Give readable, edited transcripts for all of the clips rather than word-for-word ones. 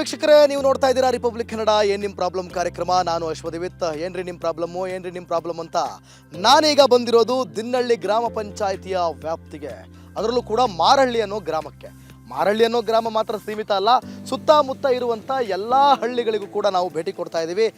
ವೀಕ್ಷಕರೇ, ನೀವು ನೋಡ್ತಾ ಇದ್ದೀರಾ ರಿಪಬ್ಲಿಕ್ ಕನ್ನಡ. ಏನ್ ನಿಮ್ ಪ್ರಾಬ್ಲಮ್ ಕಾರ್ಯಕ್ರಮ. ನಾನು ಅಶ್ವದೇವಿತ್. ಏನ್ರಿ ನಿಮ್ ಪ್ರಾಬ್ಲಮ್ ಅಂತ ನಾನೀಗ ಬಂದಿರೋದು ದಿನ್ನಳ್ಳಿ ಗ್ರಾಮ ಪಂಚಾಯಿತಿಯ ವ್ಯಾಪ್ತಿಗೆ, ಅದರಲ್ಲೂ ಕೂಡ ಮಾರಳ್ಳಿ ಅನ್ನೋ ಗ್ರಾಮಕ್ಕೆ. ಮಾರಳ್ಳಿ ಅನ್ನೋ ಗ್ರಾಮ ಮಾತ್ರ ಸೀಮಿತ ಅಲ್ಲ, ಸುತ್ತಮುತ್ತ ಇರುವಂಥ ಎಲ್ಲ ಹಳ್ಳಿಗಳಿಗೂ ಕೂಡ ನಾವು ಭೇಟಿ ಕೊಡ್ತಾ ಇದ್ದೀವಿ.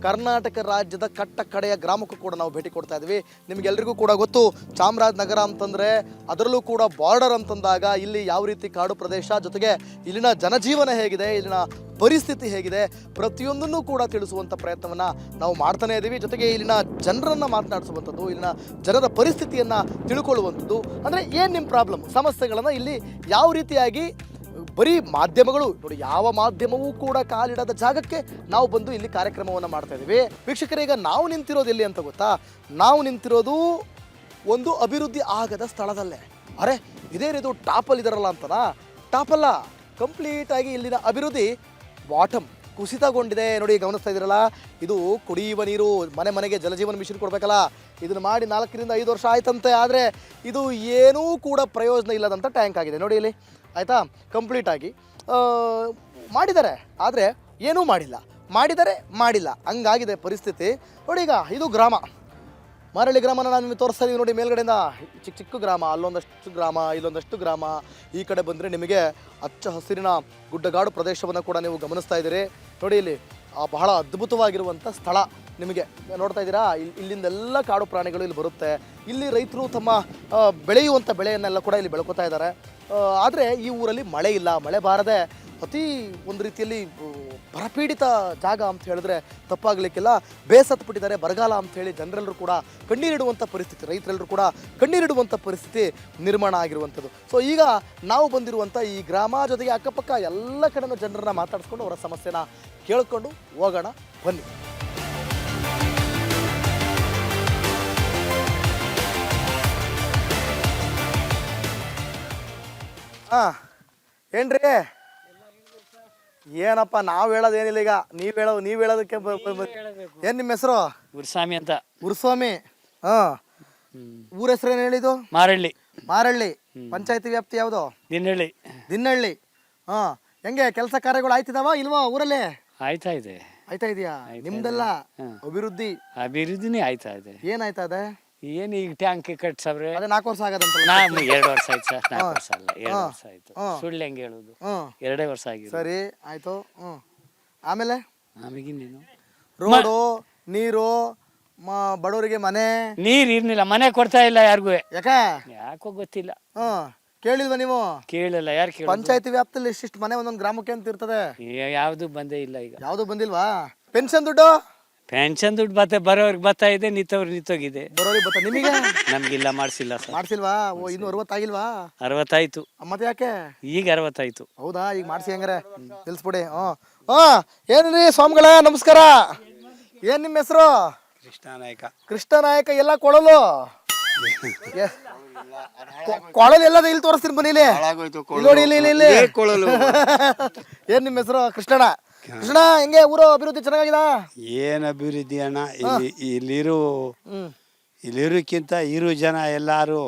ಕರ್ನಾಟಕ ರಾಜ್ಯದ ಕಟ್ಟ ಕಡೆಯ ಗ್ರಾಮಕ್ಕೂ ಕೂಡ ನಾವು ಭೇಟಿ ಕೊಡ್ತಾ ಇದ್ದೀವಿ. ನಿಮಗೆಲ್ಲರಿಗೂ ಕೂಡ ಗೊತ್ತು, ಚಾಮರಾಜನಗರ ಅಂತಂದರೆ, ಅದರಲ್ಲೂ ಕೂಡ ಬಾರ್ಡರ್ ಅಂತಂದಾಗ ಇಲ್ಲಿ ಯಾವ ರೀತಿ ಕಾಡು ಪ್ರದೇಶ, ಜೊತೆಗೆ ಇಲ್ಲಿನ ಜನಜೀವನ ಹೇಗಿದೆ, ಇಲ್ಲಿನ ಪರಿಸ್ಥಿತಿ ಹೇಗಿದೆ, ಪ್ರತಿಯೊಂದನ್ನು ಕೂಡ ತಿಳಿಸುವಂಥ ಪ್ರಯತ್ನವನ್ನು ನಾವು ಮಾಡ್ತಾನೆ ಇದ್ದೀವಿ. ಜೊತೆಗೆ ಇಲ್ಲಿನ ಜನರನ್ನು ಮಾತನಾಡಿಸುವಂಥದ್ದು, ಇಲ್ಲಿನ ಜನರ ಪರಿಸ್ಥಿತಿಯನ್ನು ತಿಳ್ಕೊಳ್ಳುವಂಥದ್ದು. ಅಂದರೆ ಏನು ನಿಮ್ಮ ಪ್ರಾಬ್ಲಮ್, ಸಮಸ್ಯೆಗಳನ್ನು ಇಲ್ಲಿ ಯಾವ ರೀತಿಯಾಗಿ ಬರೀ ಮಾಧ್ಯಮಗಳು ನೋಡಿ, ಯಾವ ಮಾಧ್ಯಮವೂ ಕೂಡ ಕಾಲಿಡದ ಜಾಗಕ್ಕೆ ನಾವು ಬಂದು ಇಲ್ಲಿ ಕಾರ್ಯಕ್ರಮವನ್ನು ಮಾಡ್ತಾ ಇದ್ದೀವಿ. ವೀಕ್ಷಕರೀಗ ನಾವು ನಿಂತಿರೋದು ಎಲ್ಲಿ ಅಂತ ಗೊತ್ತಾ? ನಾವು ನಿಂತಿರೋದು ಒಂದು ಅಭಿವೃದ್ಧಿ ಆಗದ ಸ್ಥಳದಲ್ಲೇ. ಅರೆ ಇದೇನಿದು ಟಾಪಲ್ಲಿ ಇದಾರಲ್ಲ ಅಂತನಾ? ಟಾಪಲ್ಲ, ಕಂಪ್ಲೀಟಾಗಿ ಇಲ್ಲಿನ ಅಭಿವೃದ್ಧಿ ಬಾಟಮ್ ಕುಸಿತಗೊಂಡಿದೆ. ನೋಡಿ, ಗಮನಿಸ್ತಾ ಇದ್ದೀರಲ್ಲ, ಇದು ಕುಡಿಯುವ ನೀರು, ಮನೆ ಮನೆಗೆ ಜಲಜೀವನ ಮಿಷನ್ ಕೊಡಬೇಕಲ್ಲ, ಇದನ್ನು ಮಾಡಿ 4 ರಿಂದ 5 ವರ್ಷ ಆಯ್ತಂತೆ. ಆದರೆ ಇದು ಏನೂ ಕೂಡ ಪ್ರಯೋಜನ ಇಲ್ಲದಂಥ ಟ್ಯಾಂಕ್ ಆಗಿದೆ. ನೋಡಿ ಇಲ್ಲಿ, ಆಯಿತಾ, ಕಂಪ್ಲೀಟಾಗಿ ಮಾಡಿದ್ದಾರೆ, ಆದರೆ ಏನೂ ಮಾಡಿಲ್ಲ, ಹಂಗಾಗಿದೆ ಪರಿಸ್ಥಿತಿ. ನೋಡಿ, ಈಗ ಇದು ಗ್ರಾಮ, ಮಾರಳ್ಳಿ ಗ್ರಾಮನ ನಾನು ನಿಮಗೆ ತೋರಿಸ್ತಾ ಇದ್ದೀವಿ. ನೋಡಿ, ಮೇಲ್ಗಡೆಯಿಂದ ಚಿಕ್ಕ ಗ್ರಾಮ, ಅಲ್ಲೊಂದಷ್ಟು ಗ್ರಾಮ, ಇಲ್ಲೊಂದಷ್ಟು ಗ್ರಾಮ. ಈ ಕಡೆ ಬಂದರೆ ನಿಮಗೆ ಹಚ್ಚ ಹಸಿರಿನ ಗುಡ್ಡಗಾಡು ಪ್ರದೇಶವನ್ನು ಕೂಡ ನೀವು ಗಮನಿಸ್ತಾ ಇದ್ದೀರಿ. ನೋಡಿ, ಇಲ್ಲಿ ಬಹಳ ಅದ್ಭುತವಾಗಿರುವಂಥ ಸ್ಥಳ ನಿಮಗೆ ನೋಡ್ತಾ ಇದ್ದೀರಾ. ಇಲ್ಲಿಂದೆಲ್ಲ ಕಾಡು ಪ್ರಾಣಿಗಳು ಇಲ್ಲಿ ಬರುತ್ತೆ. ಇಲ್ಲಿ ರೈತರು ತಮ್ಮ ಬೆಳೆಯುವಂಥ ಬೆಳೆಯನ್ನೆಲ್ಲ ಕೂಡ ಇಲ್ಲಿ ಬೆಳ್ಕೊತಾ ಇದ್ದಾರೆ. ಆದರೆ ಈ ಊರಲ್ಲಿ ಮಳೆ ಇಲ್ಲ, ಮಳೆ ಬಾರದೆ ಅತಿ ಒಂದು ರೀತಿಯಲ್ಲಿ ಬರಪೀಡಿತ ಜಾಗ ಅಂತ ಹೇಳಿದ್ರೆ ತಪ್ಪಾಗಲಿಕ್ಕಿಲ್ಲ. ಬೇಸತ್ಬಿಟ್ಟಿದ್ದಾರೆ, ಬರಗಾಲ ಅಂಥೇಳಿ ಜನರೆಲ್ಲರೂ ಕೂಡ ಕಣ್ಣೀರಿಡುವಂಥ ಪರಿಸ್ಥಿತಿ, ರೈತರೆಲ್ಲರೂ ಕೂಡ ಕಣ್ಣೀರಿಡುವಂಥ ಪರಿಸ್ಥಿತಿ ನಿರ್ಮಾಣ ಆಗಿರುವಂಥದ್ದು. ಸೊ ಈಗ ನಾವು ಬಂದಿರುವಂಥ ಈ ಗ್ರಾಮ, ಜೊತೆಗೆ ಅಕ್ಕಪಕ್ಕ ಎಲ್ಲ ಕಡೆನೂ ಜನರನ್ನ ಮಾತಾಡಿಸ್ಕೊಂಡು ಅವರ ಸಮಸ್ಯೆನ ಕೇಳಿಕೊಂಡು ಹೋಗೋಣ, ಬನ್ನಿ. ಹಾಂ, ಏನ್ರಿ, ಏನಪ್ಪ ನಾವು ಹೇಳೋದೇನಿಲ್ಲ, ಈಗ ನೀವು ಹೇಳೋದಕ್ಕೆ ಏನು ನಿಮ್ಮ ಹೆಸರು? ಗುರುಸ್ವಾಮಿ ಅಂತ. ಗುರುಸ್ವಾಮಿ. ಹಾಂ, ಊರ ಹೆಸರು ಏನು ಹೇಳಿದ್ದು? ಮಾರಳ್ಳಿ. ಪಂಚಾಯತಿ ವ್ಯಾಪ್ತಿ ಯಾವುದು? ದಿನ್ನಳ್ಳಿ. ಹಾಂ, ಹೆಂಗೆ ಕೆಲಸ ಕಾರ್ಯಗಳು ಆಯ್ತಿದಾವ ಇಲ್ವಾ ಊರಲ್ಲಿ? ಆಯ್ತಾ ಇದೆಯಾ? ನಿಮ್ದೆಲ್ಲ ಅಭಿವೃದ್ಧಿನೇ ಆಯ್ತಾ ಇದೆ. ಏನಾಯ್ತಾ ಇದೆ? ಏನು ಈಗ ಟ್ಯಾಂಕ್ ಕಟ್ಸವ್ರೆ. ಅದೇ 4 ವರ್ಷ ಆಗದಂತ. 2 ವರ್ಷ ಆಯ್ತು ಸರ್. 4 ವರ್ಷ ಅಲ್ಲ, 2 ವರ್ಷ ಆಯ್ತು. ಸುಳ್ಳು ಹೆಂಗೆ ಹೇಳುದು? 2 ವರ್ಷ ಆಗಿದೆ. ಸರಿ ಆಯ್ತು. ಆಮೇಲೆ ನಮಗಿನ್ನೇನು ರೋಡು, ನೀರು, ಬಡವರಿಗೆ ಮನೆ. ನೀರ್ ಇರ್ನಿಲ್ಲ, ಮನೆ ಕೊಡ್ತಾ ಇಲ್ಲ ಯಾರಿಗೂ. ಯಾಕೋ ಗೊತ್ತಿಲ್ಲ. ಕೇಳಿಲ್ವಾ ನೀವು? ಕೇಳಿಲ್ಲ. ಯಾರು ಕೇಳ? ಪಂಚಾಯತಿ ವ್ಯಾಪ್ತಿಯಲ್ಲಿ ಇಷ್ಟಿಷ್ಟು ಮನೆ ಒಂದೊಂದು ಗ್ರಾಮಕ್ಕೆ ಅಂತ ಇರ್ತದೆ. ಯಾವ್ದು ಬಂದೇ ಇಲ್ಲ. ಈಗ ಯಾವ್ದು ಬಂದಿಲ್ವಾ? ಪೆನ್ಷನ್ ದುಡ್ಡು ಬರೋರ್ಗೆ ಬರ್ತಾ ಇದೆ, ನಿಂತೋಗಿದೆ. ಬರೋರಿಗೆ ಬರ್ತಾ, ನಿಮಗೆ? ನಮ್ಗಿಲ್ಲ, ಮಾಡ್ಸಿಲ್ಲ ಸರ್. ಮಾಡ್ಸಿಲ್ವಾ? ಇನ್ನು 60 ಆಗಿಲ್ವಾ? 60 ಆಯ್ತು. ಮತ್ತೆ ಯಾಕೆ ಈಗ 60 ಆಯ್ತು? ಹೌದಾ, ಈಗ ಮಾಡ್ಸಿ ಹಂಗಾರೆ ನಿಲ್ಸ್ಬಿಡಿ. ಏನ್ರಿ ಸ್ವಾಮಿಗಳೇ, ನಮಸ್ಕಾರ. ಏನ್ ನಿಮ್ಮ ಹೆಸರು? ಕೃಷ್ಣ ನಾಯಕ. ಎಲ್ಲ ಕೊಳಲು ಎಲ್ಲ ಇಲ್ಲಿ ತೋರಿಸ್ತೀನಿ, ಬನ್ನಿ ಇಲ್ಲಿ ನೋಡಿ, ಇಲ್ಲಿ. ಏನ್ ನಿಮ್ಮ ಹೆಸರು? ಕೃಷ್ಣ. ಹೆಂಗೆ ಊರು ಅಭಿವೃದ್ಧಿ ಚೆನ್ನಾಗಿದ? ಏನ್ ಅಭಿವೃದ್ಧಿ ಅಣ್ಣ, ಇಲ್ಲಿರೋಕ್ಕಿಂತ ಇರೋ ಜನ ಎಲ್ಲಾರು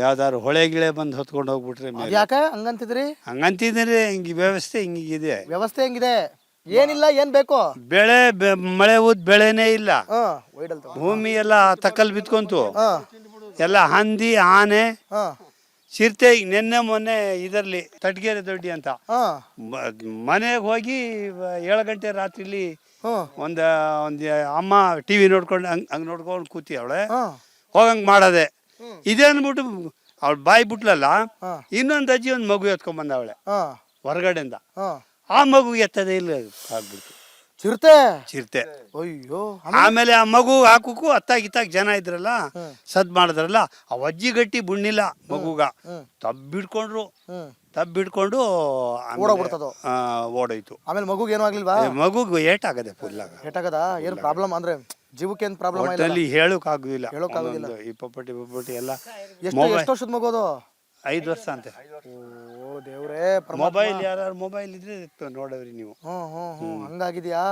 ಯಾವ್ದಾರು ಹೊಳೆ ಗಿಳೆ ಬಂದು ಹೊತ್ಕೊಂಡು ಹೋಗ್ಬಿಟ್ರೆ. ಯಾಕ ಹಂಗಂತಿದ್ರಿ? ಹಿಂಗ ವ್ಯವಸ್ಥೆ ಹೆಂಗಿದೆ? ಏನಿಲ್ಲ, ಏನ್ ಬೇಕು? ಬೆಳೆ ಮಳೆ ಬೆಳೆನೇ ಇಲ್ಲ. ಭೂಮಿ ಎಲ್ಲ ತಕ್ಕಲ್ ಬಿತ್ಕೊಂತು. ಎಲ್ಲ ಹಂದಿ, ಆನೆ, ಚಿರತೆ. ಈಗ ನಿನ್ನೆ ಮೊನ್ನೆ ಇದರಲ್ಲಿ ತಟಗೇರೆ ದೊಡ್ಡಿ ಅಂತ ಮನೆಗೆ ಹೋಗಿ 7 ಗಂಟೆ ರಾತ್ರಿಲಿ ಒಂದು ಅಮ್ಮ ಟಿವಿ ನೋಡ್ಕೊಂಡು ಹಂಗ್ ನೋಡ್ಕೊಂಡು ಕೂತಿ ಅವಳೆ ಹೋಗಂಗ್ ಮಾಡದೆ. ಇದೇ ಅಂದ್ಬಿಟ್ಟು ಅವಳು ಬಾಯಿ ಬಿಟ್ಲಲ್ಲ, ಇನ್ನೊಂದು ಅಜ್ಜಿ ಒಂದು ಮಗು ಎತ್ಕೊಂಡ್ ಬಂದವಳೆ ಹೊರಗಡೆಯಿಂದ. ಆ ಮಗು ಎತ್ತದೇ ಇಲ್ಲ, ಆಗ್ಬಿಡ್ತು ಚಿರತೆ. ಅಯ್ಯೋ. ಆಮೇಲೆ ಆ ಮಗು ಹಾಕಕ್ಕೂ ಅತ್ತಾಗಿತ್ತಾಗ ಜನ ಇದ್ರಲ್ಲ, ಸದ್ ಮಾಡಿದ್ರಲ್ಲ, ಆ ಅಜ್ಜಿ ಗಟ್ಟಿ ಬುಣ್ಣಿಲ್ಲ ಮಗುಗ. ತಬ್ಬಿಡ್ಕೊಂಡು ಓಡೋಯ್ತು. ಆಮೇಲೆ ಮಗುಗೆ ಏನೂ ಆಗ್ಲಿಲ್ವಾ? ಮಗುಗೂ ಏಟಾಗದೆ, ಫುಲ್ ಏಟಾಗದ. ಏನು ಪ್ರಾಬ್ಲಮ್ ಅಂದ್ರೆ ಜೀವಕ್ಕೆ ಏನು ಪ್ರಾಬ್ಲಮ್? ಒಟ್ಟಲ್ಲಿ ಹೇಳಕ್ ಆಗುದಿಲ್ಲ. ಇಪ್ಪಪಟ್ಟಿ ಎಲ್ಲ. ಎಷ್ಟು ವರ್ಷದ ಮಗು ಅದು? 5 ವರ್ಷ ಅಂತೆ. ದೇವ್ರೇ. ಮೊಬೈಲ್ ಯಾರು ಮೊಬೈಲ್ ಇದ್ರೆ ನೋಡವ್ರಿ ನೀವು. ಹಂಗಾಗಿದ್ಯಾ?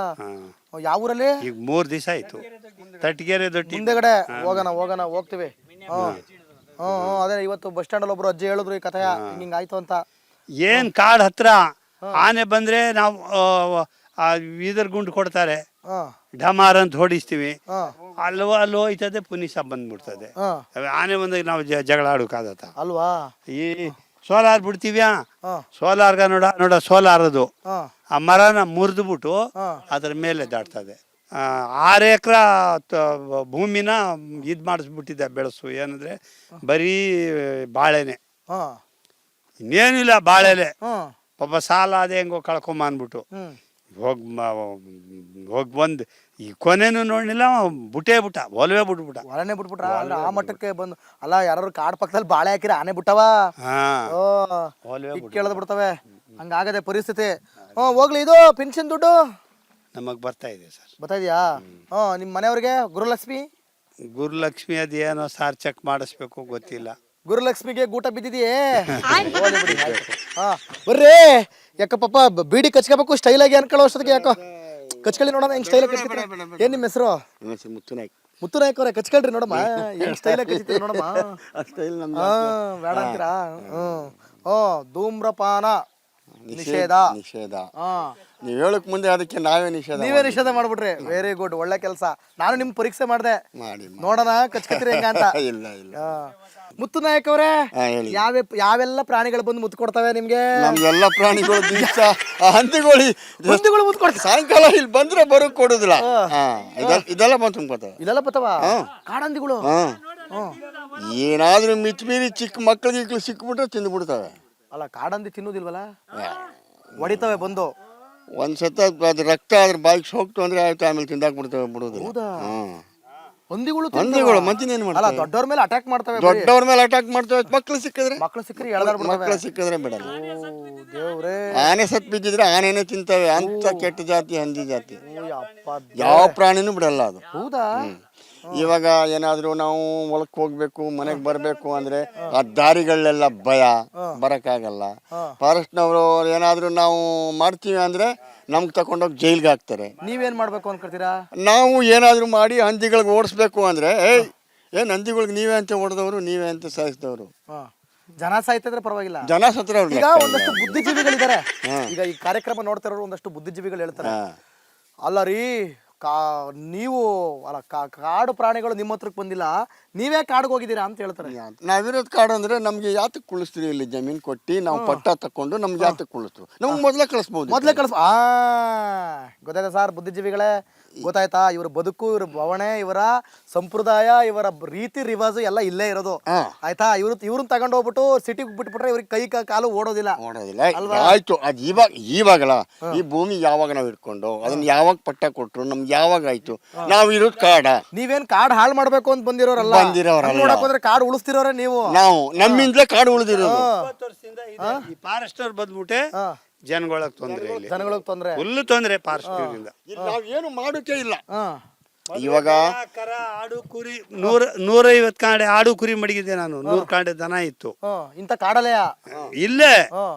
ಯಾವ ಊರಲ್ಲಿ? ಈಗ 3 ದಿವಸ ಆಯ್ತು. ತಟಗೇರೆ ದೊಡ್ಡಿ ಮುಂದೆಗಡೆ ಹೋಗೋಣ, ಹೋಗ್ತೀವಿ. ಅದೇ ಇವತ್ತು ಬಸ್ ಸ್ಟ್ಯಾಂಡ್ ಅಲ್ಲಿ ಒಬ್ರು ಅಜ್ಜಿ ಹೇಳಿದ್ರು ಈ ಕಥೆಯ ಹಿಂಗ ಆಯ್ತು ಅಂತ. ಏನ್ ಕಾಡ್ ಹತ್ರ ಆನೆ ಬಂದ್ರೆ ನಾವು ಇದ್ರ ಗುಂಡು ಕೊಡ್ತಾರೆ, ಹಾ ಡಮಾರ್ ಅಂತ ಹೊಡಿಸ್ತೀವಿ, ಹಾ ಅಲ್ಲಿ ಹೋಯ್ತದೆ, ಪುನೀಸ ಬಂದ್ಬಿಡ್ತದೆ. ಹಾ ಆನೆ ಬಂದಾಗ ನಾವು ಜಗಳ ಆಡೋಕ್ಕಾಗತ್ತ? ಅಲ್ವಾ? ಈ ಸೋಲಾರ್ ಬಿಡ್ತೀವ್ಯಾ, ಹಾ ಸೋಲಾರ್ಗ ನೋಡ ಸೋಲಾರ್ ಅದು ಹಾ ಆ ಮರನ ಮುರಿದ್ಬಿಟ್ಟು ಹಾ ಅದ್ರ ಮೇಲೆ ದಾಟ್ತದೆ. 6 ಎಕರೆ ಭೂಮಿನ ಇದು ಮಾಡಿಸ್ಬಿಟ್ಟಿದ್ದೆ ಬೆಳೆಸು. ಏನಂದ್ರೆ ಬರೀ ಬಾಳೆನೆ, ಹಾ ಇನ್ನೇನಿಲ್ಲ, ಬಾಳೆಲೆ. ಹಾ ಪಾಪ ಸಾಲ ಅದೇ ಹೆಂಗೋ ಕಳ್ಕೊಂಬ ಅಂದ್ಬಿಟ್ಟು ಹೋಗಿ ಬಂದು ಈ ಕೊನೆನೂ ನೋಡ್ಲಿಲ್ಲ, ಬಿಟ್ಟ ಒಲವೇ ಬಿಟ್ಬಿಟ್ಟ. ಹೊಲನೆ ಬಿಟ್ಬಿಟ್ರ? ಅಂದ್ರೆ ಆ ಮಟ್ಟಕ್ಕೆ ಬಂದು ಅಲ್ಲ, ಯಾರು ಕಾಡ್ ಪಕ್ಕದಲ್ಲಿ ಬಾಳೆ ಹಾಕಿರ ಆನೆ ಬಿಟ್ಟವ? ಓ ಕೇಳದ್ ಬಿಡ್ತವೆ, ಹಂಗಾಗದೆ ಪರಿಸ್ಥಿತಿ. ಹೋಗ್ಲಿ, ಇದು ಪೆನ್ಷನ್ ದುಡ್ಡು ನಮಗ್ ಬರ್ತಾ ಇದೆ ಸರ್. ಬರ್ತಾ ಇದೆಯಾ? ನಿಮ್ ಮನೆಯವ್ರಿಗೆ ಗುರುಲಕ್ಷ್ಮಿ ಅದೇನೋ ಸಾರ್ ಚೆಕ್ ಮಾಡಿಸ್ಬೇಕು, ಗೊತ್ತಿಲ್ಲ. ಗುರುಲಕ್ಷ್ಮಿಗೆ ಗೂಟ ಬಿದ್ದಿದೆಯೇ? ಬರ್ರಿ, ಯಾಕ ಪಾಪ ಬೀಡಿ ಕಚ್ಕೋಬೇಕು ಸ್ಟೈಲ್ ಆಗಿ ಅನ್ಕೊಳ್ಳೋ ಅಷ್ಟೊತ್ತಿಗೆ ಯಾಕೋ ಕಚ್ಕೊಳ್ಳಿ ನೋಡೋಣ ಹೆಂಗ್ ಸ್ಟೈಲ್ ಆಗಿ. ಏನ್ ನಿಮ್ಮ ಹೆಸರು? ಮುತ್ತು ನಾಯ್ಕ ಅವ್ರೆ, ಕಚ್ಕೊಳ್ರಿ ನೋಡಮ್ಮ ಹೆಂಗ್ ಸ್ಟೈಲ್ ಆಗಿ ಕಚ್ತೀವಿ ನೋಡಮ್ಮ. ಬೇಡ ಅಂತೀರಾ? ಧೂಮ್ರಪಾನ ನಿಷೇಧ. ನೀವ್ ಹೇಳಕ್ ಮುಂದೆ ಅದಕ್ಕೆ ನೀವೇ ನಿಷೇಧ ಮಾಡ್ಬಿಟ್ರಿ. ವೆರಿ ಗುಡ್, ಒಳ್ಳೆ ಕೆಲಸ. ನಾನು ನಿಮ್ ಪರೀಕ್ಷೆ ಮಾಡ್ದೆ, ನೋಡೋಣ ಕಚ್ಕತ್ತೀರಿ ಹೆಂಗ ಅಂತ. ಮುತ್ತು ನಾಯಕ್ ಅವರೇ, ಯಾವೆಲ್ಲ ಪ್ರಾಣಿಗಳು ಬಂದು ಮುತ್ತು ಕೊಡ್ತವೆ ನಿಮ್ಗೆ? ನಮ್ಗೆಲ್ಲ ಪ್ರಾಣಿಗಳು ಹಂದಿಗಳು ಮುತ್ತು ಕೊಡ್ತವೆ. ಸಾಯಂಕಾಲ ಇಲ್ಲಿ ಬಂದ್ರೆ ಬರೋಕ್ ಕೊಡುದಿಲ್ಲ. ಇದೆಲ್ಲ ಇದೆಲ್ಲ ಬತ್ತವ ಕಾಡಂದಿಗಳು. ಏನಾದ್ರೂ ಮಿತ್ಮೀರಿ ಚಿಕ್ಕ ಮಕ್ಳಿಗೆ ಸಿಕ್ಬಿಟ್ರೆ ತಿಂದ್ಬಿಡ್ತವೆ. ಅಲ್ಲ, ಕಾಡಂದಿ ತಿನ್ನುದಿಲ್ವಲ್ಲ, ಹೊಡಿತವೆ ಬಂದು. ಒಂದ್ಸತ ಅದು ರಕ್ತ ಅದ್ರ ಬಾಯಿಗೆ ಹೋಗ್ತು ಅಂದ್ರೆ ಆಯ್ತು, ಆಮೇಲೆ ತಿಂದಾಕ್ ಬಿಡ್ತವೆ, ಬಿಡುದಿಲ್ಲ. ಹಂದಿಗಳು ಮತ್ತಿನೇನ್ ಅಲ್ಲ, ದೊಡ್ಡವ್ರ ಮೇಲೆ ಅಟ್ಯಾಕ್ ಮಾಡ್ತವೆ. ದೊಡ್ಡವ್ರ ಮೇಲೆ ಅಟ್ಯಾಕ್ ಮಾಡ್ತವೆ. ಮಕ್ಳು ಸಿಕ್ಕಿದ್ರೆ ಬಿಡಲ್ಲ. ದೇವ್ರೇ, ಆನೆ ಸತ್ ಬಿದ್ದಿದ್ರೆ ಆನೆನೇ ತಿಂತವೆ. ಅಂತ ಕೆಟ್ಟ ಜಾತಿ ಹಂದಿ ಜಾತಿ, ಯಾವ ಪ್ರಾಣಿನೂ ಬಿಡಲ್ಲ ಅದು. ಹೌದಾ? ಇವಾಗ ಏನಾದ್ರು ನಾವು ಹೊಲಕ್ ಹೋಗ್ಬೇಕು, ಮನೆಗ್ ಬರ್ಬೇಕು ಅಂದ್ರೆ ಆ ದಾರಿಗಳೆಲ್ಲ ಭಯ, ಬರಕ್ಕಾಗಲ್ಲ. ಫಾರೆಸ್ಟ್ನವರು ಏನಾದ್ರು ನಾವು ಮಾಡ್ತೀವಿ ಅಂದ್ರೆ ನಮ್ಗೆ ತಕೊಂಡೋಗಿ ಜೈಲ್ಗೆ ಹಾಕ್ತಾರೆ. ನೀವೇನ್ ಮಾಡ್ಬೇಕು ಅನ್ಕೊಳ್ತೀರಾ? ನಾವು ಏನಾದ್ರು ಮಾಡಿ ಹಂದಿಗಳಿಗೆ ಓಡಿಸ್ಬೇಕು ಅಂದ್ರೆ, ಏನ್ ಹಂದಿಗಳಿಗೆ ನೀವೇ ಅಂತ ಹೊಡೆದವ್ರು, ನೀವೇ ಅಂತ ಸಾಯಿಸಿದವ್ರು. ಜನ ಸಾಯ್ತಿದ್ರೆ ಪರವಾಗಿಲ್ಲ, ಜನ ಸತ್ರ. ಈಗ ಒಂದಷ್ಟು ಬುದ್ಧಿಜೀವಿಗಳಿದ್ದಾರೆ. ಈಗ ಈ ಕಾರ್ಯಕ್ರಮ ನೋಡ್ತಿರೋರು ಒಂದಷ್ಟು ಬುದ್ಧಿಜೀವಿಗಳು ಹೇಳ್ತಾರೆ, ಅಲ್ಲ ರೀ, ನೀವು ಅಲ್ಲ, ಕಾಡು ಪ್ರಾಣಿಗಳು ನಿಮ್ಮ ಹತ್ರಕ್ಕೆ ಬಂದಿಲ್ಲ, ನೀವೇ ಕಾಡಿಗೆ ಹೋಗಿದ್ದೀರಾ ಅಂತ ಹೇಳ್ತಾರೆ. ನಾವಿರೋದು ಕಾಡು ಅಂದ್ರೆ ನಮ್ಗೆ ಯಾತಕ್ಕೆ ಕುಳಿಸ್ತೀರಿ? ಇಲ್ಲಿ ಜಮೀನ್ ಕೊಟ್ಟಿ ನಾವು ಪಟ್ಟ ತಕೊಂಡು ನಮ್ಗೆ ಯಾತಕ್ಕೆ ಕುಳಿಸ್ತು? ನಮ್ಗೆ ಮೊದಲೇ ಕಳಿಸ್ಬೋದು. ಗೊತ್ತಾಯ್ತಾ ಸರ್ ಬುದ್ಧಿಜೀವಿಗಳೇ? ಗೊತ್ತಾಯ್ತಾ? ಇವ್ರ ಬದುಕು, ಇವ್ರ ಭವಣೆ, ಇವರ ಸಂಪ್ರದಾಯ, ಇವರ ರೀತಿ ರಿವಾಜು ಎಲ್ಲ ಇಲ್ಲೇ ಇರೋದು. ಆಯ್ತಾ? ಇವ್ರನ್ನ ತಗೊಂಡು ಹೋಗ್ಬಿಟ್ಟು ಸಿಟಿಗೆ ಬಿಟ್ಬಿಟ್ರೆ ಇವ್ರಿಗೆ ಕೈ ಕಾಲು ಓಡೋದಿಲ್ಲ. ಆಯ್ತು, ಅದು ಇವಾಗಲ್ಲ. ಈ ಭೂಮಿ ಯಾವಾಗ ನಾವ್ ಇಟ್ಕೊಂಡು ಅದನ್ನ ಯಾವಾಗ ಪಟ್ಟ ಕೊಟ್ರು, ನಮ್ಗೆ ಯಾವಾಗ ಆಯ್ತು? ನಾವ್ ಇರೋದು ಕಾಡ. ನೀವೇನ್ ಕಾಡ್ ಹಾಳು ಮಾಡ್ಬೇಕು ಅಂತ ಬಂದಿರೋರಲ್ಲ, ನೋಡಕ್ ಹೋದ್ರೆ ಕಾಡು ಉಳಿಸ್ತಿರೋರೆ ನೀವು. ನಾವು ನಮ್ಮಿಂದಲೇ ಕಾಡು ಉಳಿದಿರೋದು. ಫಾರೆಸ್ಟರ್ ಬಂದ್ಬಿಟ್ಟೆ ಜನಗಳಿಗೆ ತೊಂದ್ರೆ, ಫುಲ್ ತೊಂದ್ರೆ ಫಾರೆಸ್ಟರ್. ನಾವೇನು ಮಾಡೋಕೆ ಇಲ್ಲ. ಇವಾಗ ಕರ, ಆಡು, ಕುರಿ 150 ಕಾಂಡೆ ಆಡು ಕುರಿ ಮಡಗಿದ್ದೆ ನಾನು. 100 ಕಾಂಡೆ ದನ ಇತ್ತು. ಇಂತ ಕಾಡಲೆಯ ಇಲ್ಲೇ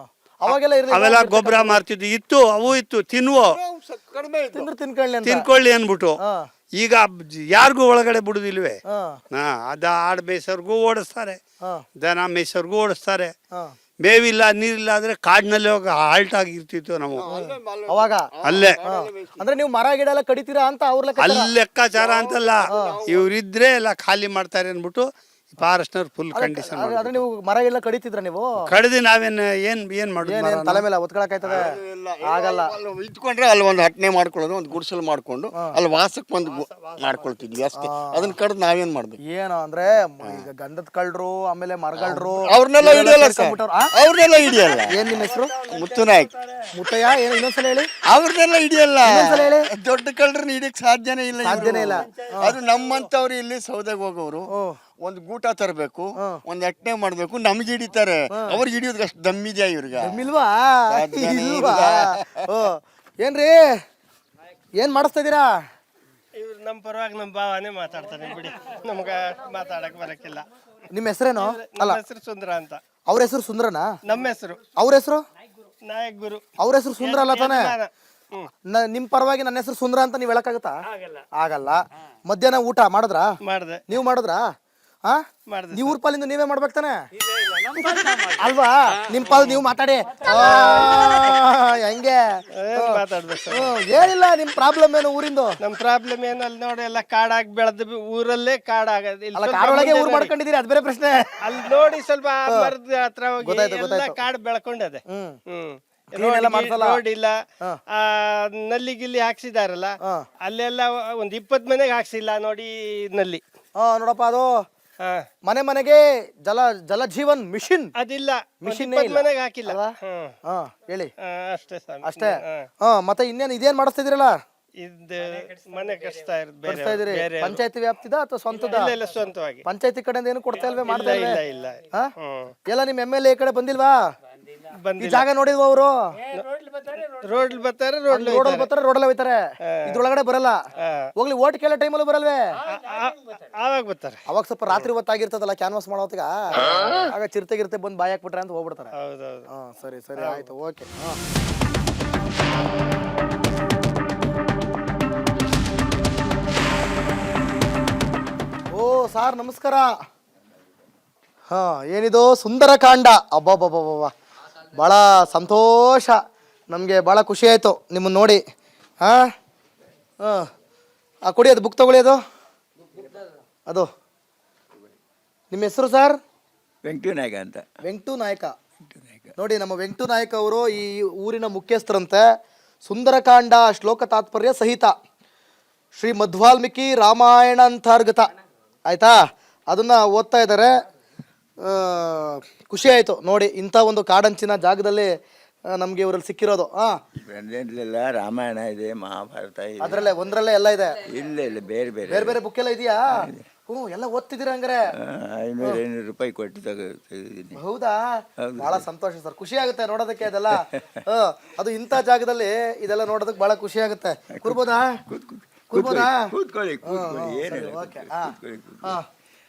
ಅವಾಗೆಲ್ಲ ಅವೆಲ್ಲ ಗೊಬ್ಬರ ಮಾರ್ತಿದ್ವು, ಇತ್ತು, ಅವು ಇತ್ತು, ತಿನ್ನುವ ತಿನ್ಕೊಳ್ಳಿ ಅನ್ಬಿಟ್ಟು. ಈಗ ಯಾರಿಗೂ ಒಳಗಡೆ ಬಿಡುದಿಲ್ವೇ? ಅದ ಆಡ್ ಮೇಯ್ಸೋರ್ಗೂ ಓಡಿಸ್ತಾರೆ, ದನ ಮೇಯ್ಸೋರ್ಗೂ ಓಡಿಸ್ತಾರೆ. ಮೇವಿಲ್ಲ, ನೀರಿಲ್ಲ ಅಂದ್ರೆ ಕಾಡಿನಲ್ಲಿ ಹೋಗಿ ಹಾಲ್ಟ್ ಆಗಿರ್ತಿತ್ತು ನಾವು ಅವಾಗ. ಅಲ್ಲೇ ಅಂದ್ರೆ ನೀವು ಮರ ಗಿಡ ಎಲ್ಲ ಕಡಿತೀರಾ ಅಂತ ಅವ್ರ ಅಲ್ಲಿ ಲೆಕ್ಕಾಚಾರ ಅಂತಲ್ಲ, ಇವ್ರಿದ್ರೆ ಎಲ್ಲ ಖಾಲಿ ಮಾಡ್ತಾರೆ ಅನ್ಬಿಟ್ಟು ಫಾರೆಸ್ಟ್ನರ್ ಫುಲ್ ಕಂಡೀಷನ್. ಆದ್ರೆ ನೀವು ಮರ ಎಲ್ಲ ಕಡಿತಿದ್ರ? ನೀವು ಕಡಿದು ನಾವೇನ್ ಏನ್ ಮಾಡುದು? ತಲೆ ಮೇಲೆ ಒತ್ಕೊಳಕಾಯ್ತದೆ? ಆಗಲ್ಲ. ಇಟ್ಕೊಂಡ್ರೆ ಅಲ್ಲಿ ಒಂದು ಹಟ್ನೆ ಮಾಡ್ಕೊಳ್ಳೋದು, ಒಂದು ಗುಡಿಸಲು ಮಾಡ್ಕೊಂಡು ಅಲ್ಲಿ ವಾಸಕ್ಕೆ ಒಂದು ಮಾಡ್ಕೊಳ್ತಿದ್ವಿ ಅಷ್ಟೇ. ಅದನ್ನ ಕಡ್ದು ನಾವೇನ್ ಮಾಡ್ಬೇಕು? ಏನು ಅಂದ್ರೆ ಈಗ ಗಂಧದ ಕಳ್ಳರು, ಆಮೇಲೆ ಮರಗಳ್ರು, ಅವ್ರನ್ನೆಲ್ಲ ಹಿಡಿಯಲ್ಲ. ಅವ್ರನ್ನೆಲ್ಲ ಹಿಡಿಯಲ್ಲ. ಏನ್ ನಿಮ್ಮ ಹೆಸರು? ಮುತ್ತು ನಾಯ್ಕ್. ಮುತ್ತಯ್ಯ, ಏನು ಇನ್ನೊಂದ್ಸಲ ಹೇಳಿ. ಅವ್ರನ್ನೆಲ್ಲ ಹಿಡಿಯಲ್ಲ. ಹೇಳಿ. ದೊಡ್ಡ ಕಳ್ಳರನ್ನ ಹಿಡಿಯಕ್ ಸಾಧ್ಯನೇ ಇಲ್ಲ. ಇಲ್ಲ. ಅದು ನಮ್ಮಂತವ್ರು ಇಲ್ಲಿ ಸೌದೆಗೆ ಹೋಗೋರು ಒಂದು ಗೂಟ ತರಬೇಕು, ಒಂದ್ ಅಟ್ನೆ ಮಾಡ್ಬೇಕು, ನಮ್ಗೆ ಹಿಡಿತಾರೆ. ಅವ್ರಿಗೆ ಹಿಡಿಯೋದಕ್ಕೆ ಅಷ್ಟು ದಮ್ಮಿದ್ಯಾ ಇವ್ರಿಗೆ? ಇಲ್ವಾ? ಏನ್ರಿ, ಏನ್ ಮಾಡಿಸ್ತಾ ಇದೀರಾ? ಇವ್ರು ನಮ್ಮ ಪರವಾಗಿ ನಮ್ಮ ಭಾವನೆ ಮಾತಾಡ್ತಾರೆ ಬಿಡಿ, ನಮ್ಗ ಮಾತಾಡಕ್ ಬರಕ್ಕಿಲ್ಲ. ನಿಮ್ಮ ಹೆಸರೇನು? ನಮ್ಮ ಹೆಸರು ಸುಂದ್ರ ಅಂತ. ಅವ್ರ ಹೆಸರು ಸುಂದ್ರನಾ? ನಮ್ಮ ಹೆಸರು. ಅವ್ರ ಹೆಸರು ನಾಯಕ್ ಗುರು. ಅವ್ರ ಹೆಸರು ಸುಂದ್ರ ಅಲ್ಲ ತಾನೆ? ನಿಮ್ ಪರವಾಗಿ ನನ್ನ ಹೆಸರು ಸುಂದ್ರ ಅಂತ ನೀವ್ ಹೇಳಕ್ಕಾಗತ್ತಾ? ಆಗಲ್ಲ. ಮಧ್ಯಾಹ್ನ ಊಟ ಮಾಡಿದ್ರಾ? ಮಾಡ್ದೆ. ನೀವ್ ಮಾಡಿದ್ರಾ? ನೀವು ಊರ್ ಪಾಲಿಂದ ನೀವೇ ಮಾಡ್ಬೇಕು ತಾನೆ? ಅಲ್ವಾ ನಿಮ್ ಪಾಲ್ ನೀವು ಮಾತಾಡಿ ಹೆಂಗೆ ಏನ್ ಮಾತಾಡ್ಬೇಕು ಸರ್? ಏನಿಲ್ಲ ನಿಮ್ ಪ್ರಾಬ್ಲಮ್ ಏನು ಊರಿಂದು? ನಮ್ ಪ್ರಾಬ್ಲಮ್ ಏನು ಅಲ್ಲಿ ನೋಡಿ ಎಲ್ಲ ಕಾಡಾಗಿ ಬೆಳೆದ ಊರಲ್ಲೇ ಕಾಡಾಗದ ಅಲ್ಲ ಕಾಡೊಳಗೆ ಊರ್ ಮಾಡ್ಕೊಂಡಿದೀರಿ, ಅದ್ ಬೇರೆ ಪ್ರಶ್ನೆ. ಅಲ್ಲಿ ನೋಡಿ ಸ್ವಲ್ಪ ಆ ಮರದ ಹತ್ರ ಹೋಗಿ ಗೊತ್ತಾಯ್ತು, ಎಲ್ಲ ಗೊತ್ತಾಯ್ತು. ಕಾಡು ಬೆಳ್ಕೊಂಡದೆ. Clean ಎಲ್ಲ ಮಾಡ್ಸಲ್ಲ? ರೋಡ್ ಇಲ್ಲ, ಆ ನಲ್ಲಿ ಗಿಲ್ಲಿ ಹಾಕ್ಸಿದಾರಲ್ಲ, ಅಲ್ಲೆಲ್ಲ ಒಂದ್ 20 ಮನೆಗೆ ಹಾಕ್ಸಿಲ್ಲ ನೋಡಿ ನಲ್ಲಿ. ನೋಡಪ್ಪ, ಅದು ಹಾ, ಮನೆ ಮನೆಗೆ ಜಲಜೀವನ್ ಮಿಷನ್ ಅದಿಲ್ಲ, ಮಿಷನ್ 20 ಮನೆಗೆ ಹಾಕಿಲ್ಲ. ಹೇಳಿ ಅಷ್ಟೇ ಸ್ವಾಮಿ. ಅಷ್ಟೇ. ಮತ್ತೆ ಇನ್ನೇನು ಇದೇನ್ ಮಾಡಿಸ್ತಿದಿರಲ್ಲ? ಇದು ಮನೆ ಕಟ್ಸ್ತಾ ಇರೋದು ಬೇರೆ ಕಟ್ಸ್ತಾ ಇದೀರಿ? ಬೇರೆ ಪಂಚಾಯತಿ ವ್ಯಾಪ್ತಿದ ಅಥವಾ ಸ್ವಂತದ? ಇಲ್ಲ ಸ್ವಂತವಾಗಿ. ಪಂಚಾಯತಿ ಕಡೆಯಿಂದ ಏನು ಕೊಡ್ತಾ ಇಲ್ವೇ, ಮಾಡ್ತಾ ಇಲ್ಲ ಇಲ್ವೇ? ಇಲ್ಲ ಹಾ? ಎಲ್ಲ ನಿಮ್ MLA ಈ ಕಡೆ ಬಂದಿಲ್ವಾ? ಈ ಬಂದಿಲ್ಲ. ಜಾಗ ನೋಡಿಲ್ವಾ ಅವರು? ರೋಡ್ ಬರ್ತಾರೆ, ರೋಡ್ ರೋಡಲ್ಲಿ ಬರ್ತಾರೆ, ರೋಡಲ್ಲಿ ಹೋಯ್ತಾರೆ, ಇದ್ರೊಳಗಡೆ ಬರಲ್ಲ. ಹೋಗ್ಲಿ, ಓಟ್ ಕೇಳೋ ಟೈಮಲ್ಲೂ ಬರಲ್ವೇ? ಆವಾಗ ಬರ್ತಾರೆ. ಅವಾಗ ಸ್ವಲ್ಪ ರಾತ್ರಿ ಹೊತ್ತಾಗಿರ್ತದಲ್ಲ ಕ್ಯಾನ್ವಾಸ್ ಮಾಡೋತ್ತಿಗ, ಆಗ ಚಿರತೆಗಿರ್ತೆ ಬಂದು ಬಾಯಿ ಹಾಕ್ಬಿಟ್ರೆ ಅಂತ ಹೋಗ್ಬಿಡ್ತಾರೆ. ಹೌದೌದು. ಸರಿ ಸರಿ, ಆಯ್ತು, ಓಕೆ. ಓ ಸಾರ್ ನಮಸ್ಕಾರ. ಏನಿದು ಸುಂದರಕಾಂಡ? ಅಬ್ಬಬ್ಬಬ್ಬಬ್ಬ, ಭಾಳ ಸಂತೋಷ, ನಮಗೆ ಭಾಳ ಖುಷಿ ಆಯಿತು ನಿಮ್ಮನ್ನು ನೋಡಿ. ಕೊಡಿ, ಅದು ಬುಕ್ ತಗೊಳ್ಳಿ. ಅದು ನಿಮ್ಮ ಹೆಸರು ಸರ್? ವೆಂಕಟನಾಯಕ ಅಂತ. ವೆಂಕಟು ನಾಯಕ. ನೋಡಿ, ನಮ್ಮ ವೆಂಕಟು ನಾಯಕ ಅವರು ಈ ಊರಿನ ಮುಖ್ಯಸ್ಥರಂತೆ. ಸುಂದರಕಾಂಡ ಶ್ಲೋಕ ತಾತ್ಪರ್ಯ ಸಹಿತ ಶ್ರೀ ಮಧ್ವಾಲ್ಮೀಕಿ ರಾಮಾಯಣ ಅಂತರ್ಗತ, ಆಯ್ತಾ, ಅದನ್ನ ಓದ್ತಾ ಇದ್ದಾರೆ. ಖುಷಿ ಆಯಿತು ನೋಡಿ, ಇಂಥ ಒಂದು ಕಾಡಂಚಿನ ಜಾಗದಲ್ಲಿ ನಮಗೆ ಇವರಲ್ಲಿ ಸಿಕ್ಕಿರೋದು. ಎಲ್ಲ ರಾಮಾಯಣ ಇದೆ, ಮಹಾಭಾರತ ಇದೆ, ಅದರಲ್ಲೇ ಒಂದರಲ್ಲೇ ಎಲ್ಲ ಇದೆ. ಇಲ್ಲ ಇಲ್ಲ, ಬೇರೆ ಬೇರೆ ಬೇರೆ ಬೇರೆ ಬುಕ್ ಎಲ್ಲ ಇದೆಯಾ? ಎಲ್ಲ ಓದ್ತಿದ್ದೀರಾ ಹಂಗಾರೆ? 500 ರೂಪಾಯಿ ಕೊಟ್ಟು ತೆಗೆದಿದ್ದೀನಿ. ಹೌದಾ? ಬಹಳ ಸಂತೋಷ ಸರ್, ಖುಷಿ ಆಗುತ್ತೆ ನೋಡೋದಕ್ಕೆ ಅದೆಲ್ಲ. ಅದು ಇಂಥ ಜಾಗದಲ್ಲಿ ಇದೆಲ್ಲ ನೋಡೋದಕ್ಕೆ ಬಹಳ ಖುಷಿ ಆಗುತ್ತೆ. ಕೂರ್ಬೋದಾ? ಕೂರ್ಬೋದಾ? ಕೂತ್ಕೊಳ್ಳಿ ಕೂತ್ಕೊಳ್ಳಿ, ಏನಿಲ್ಲ.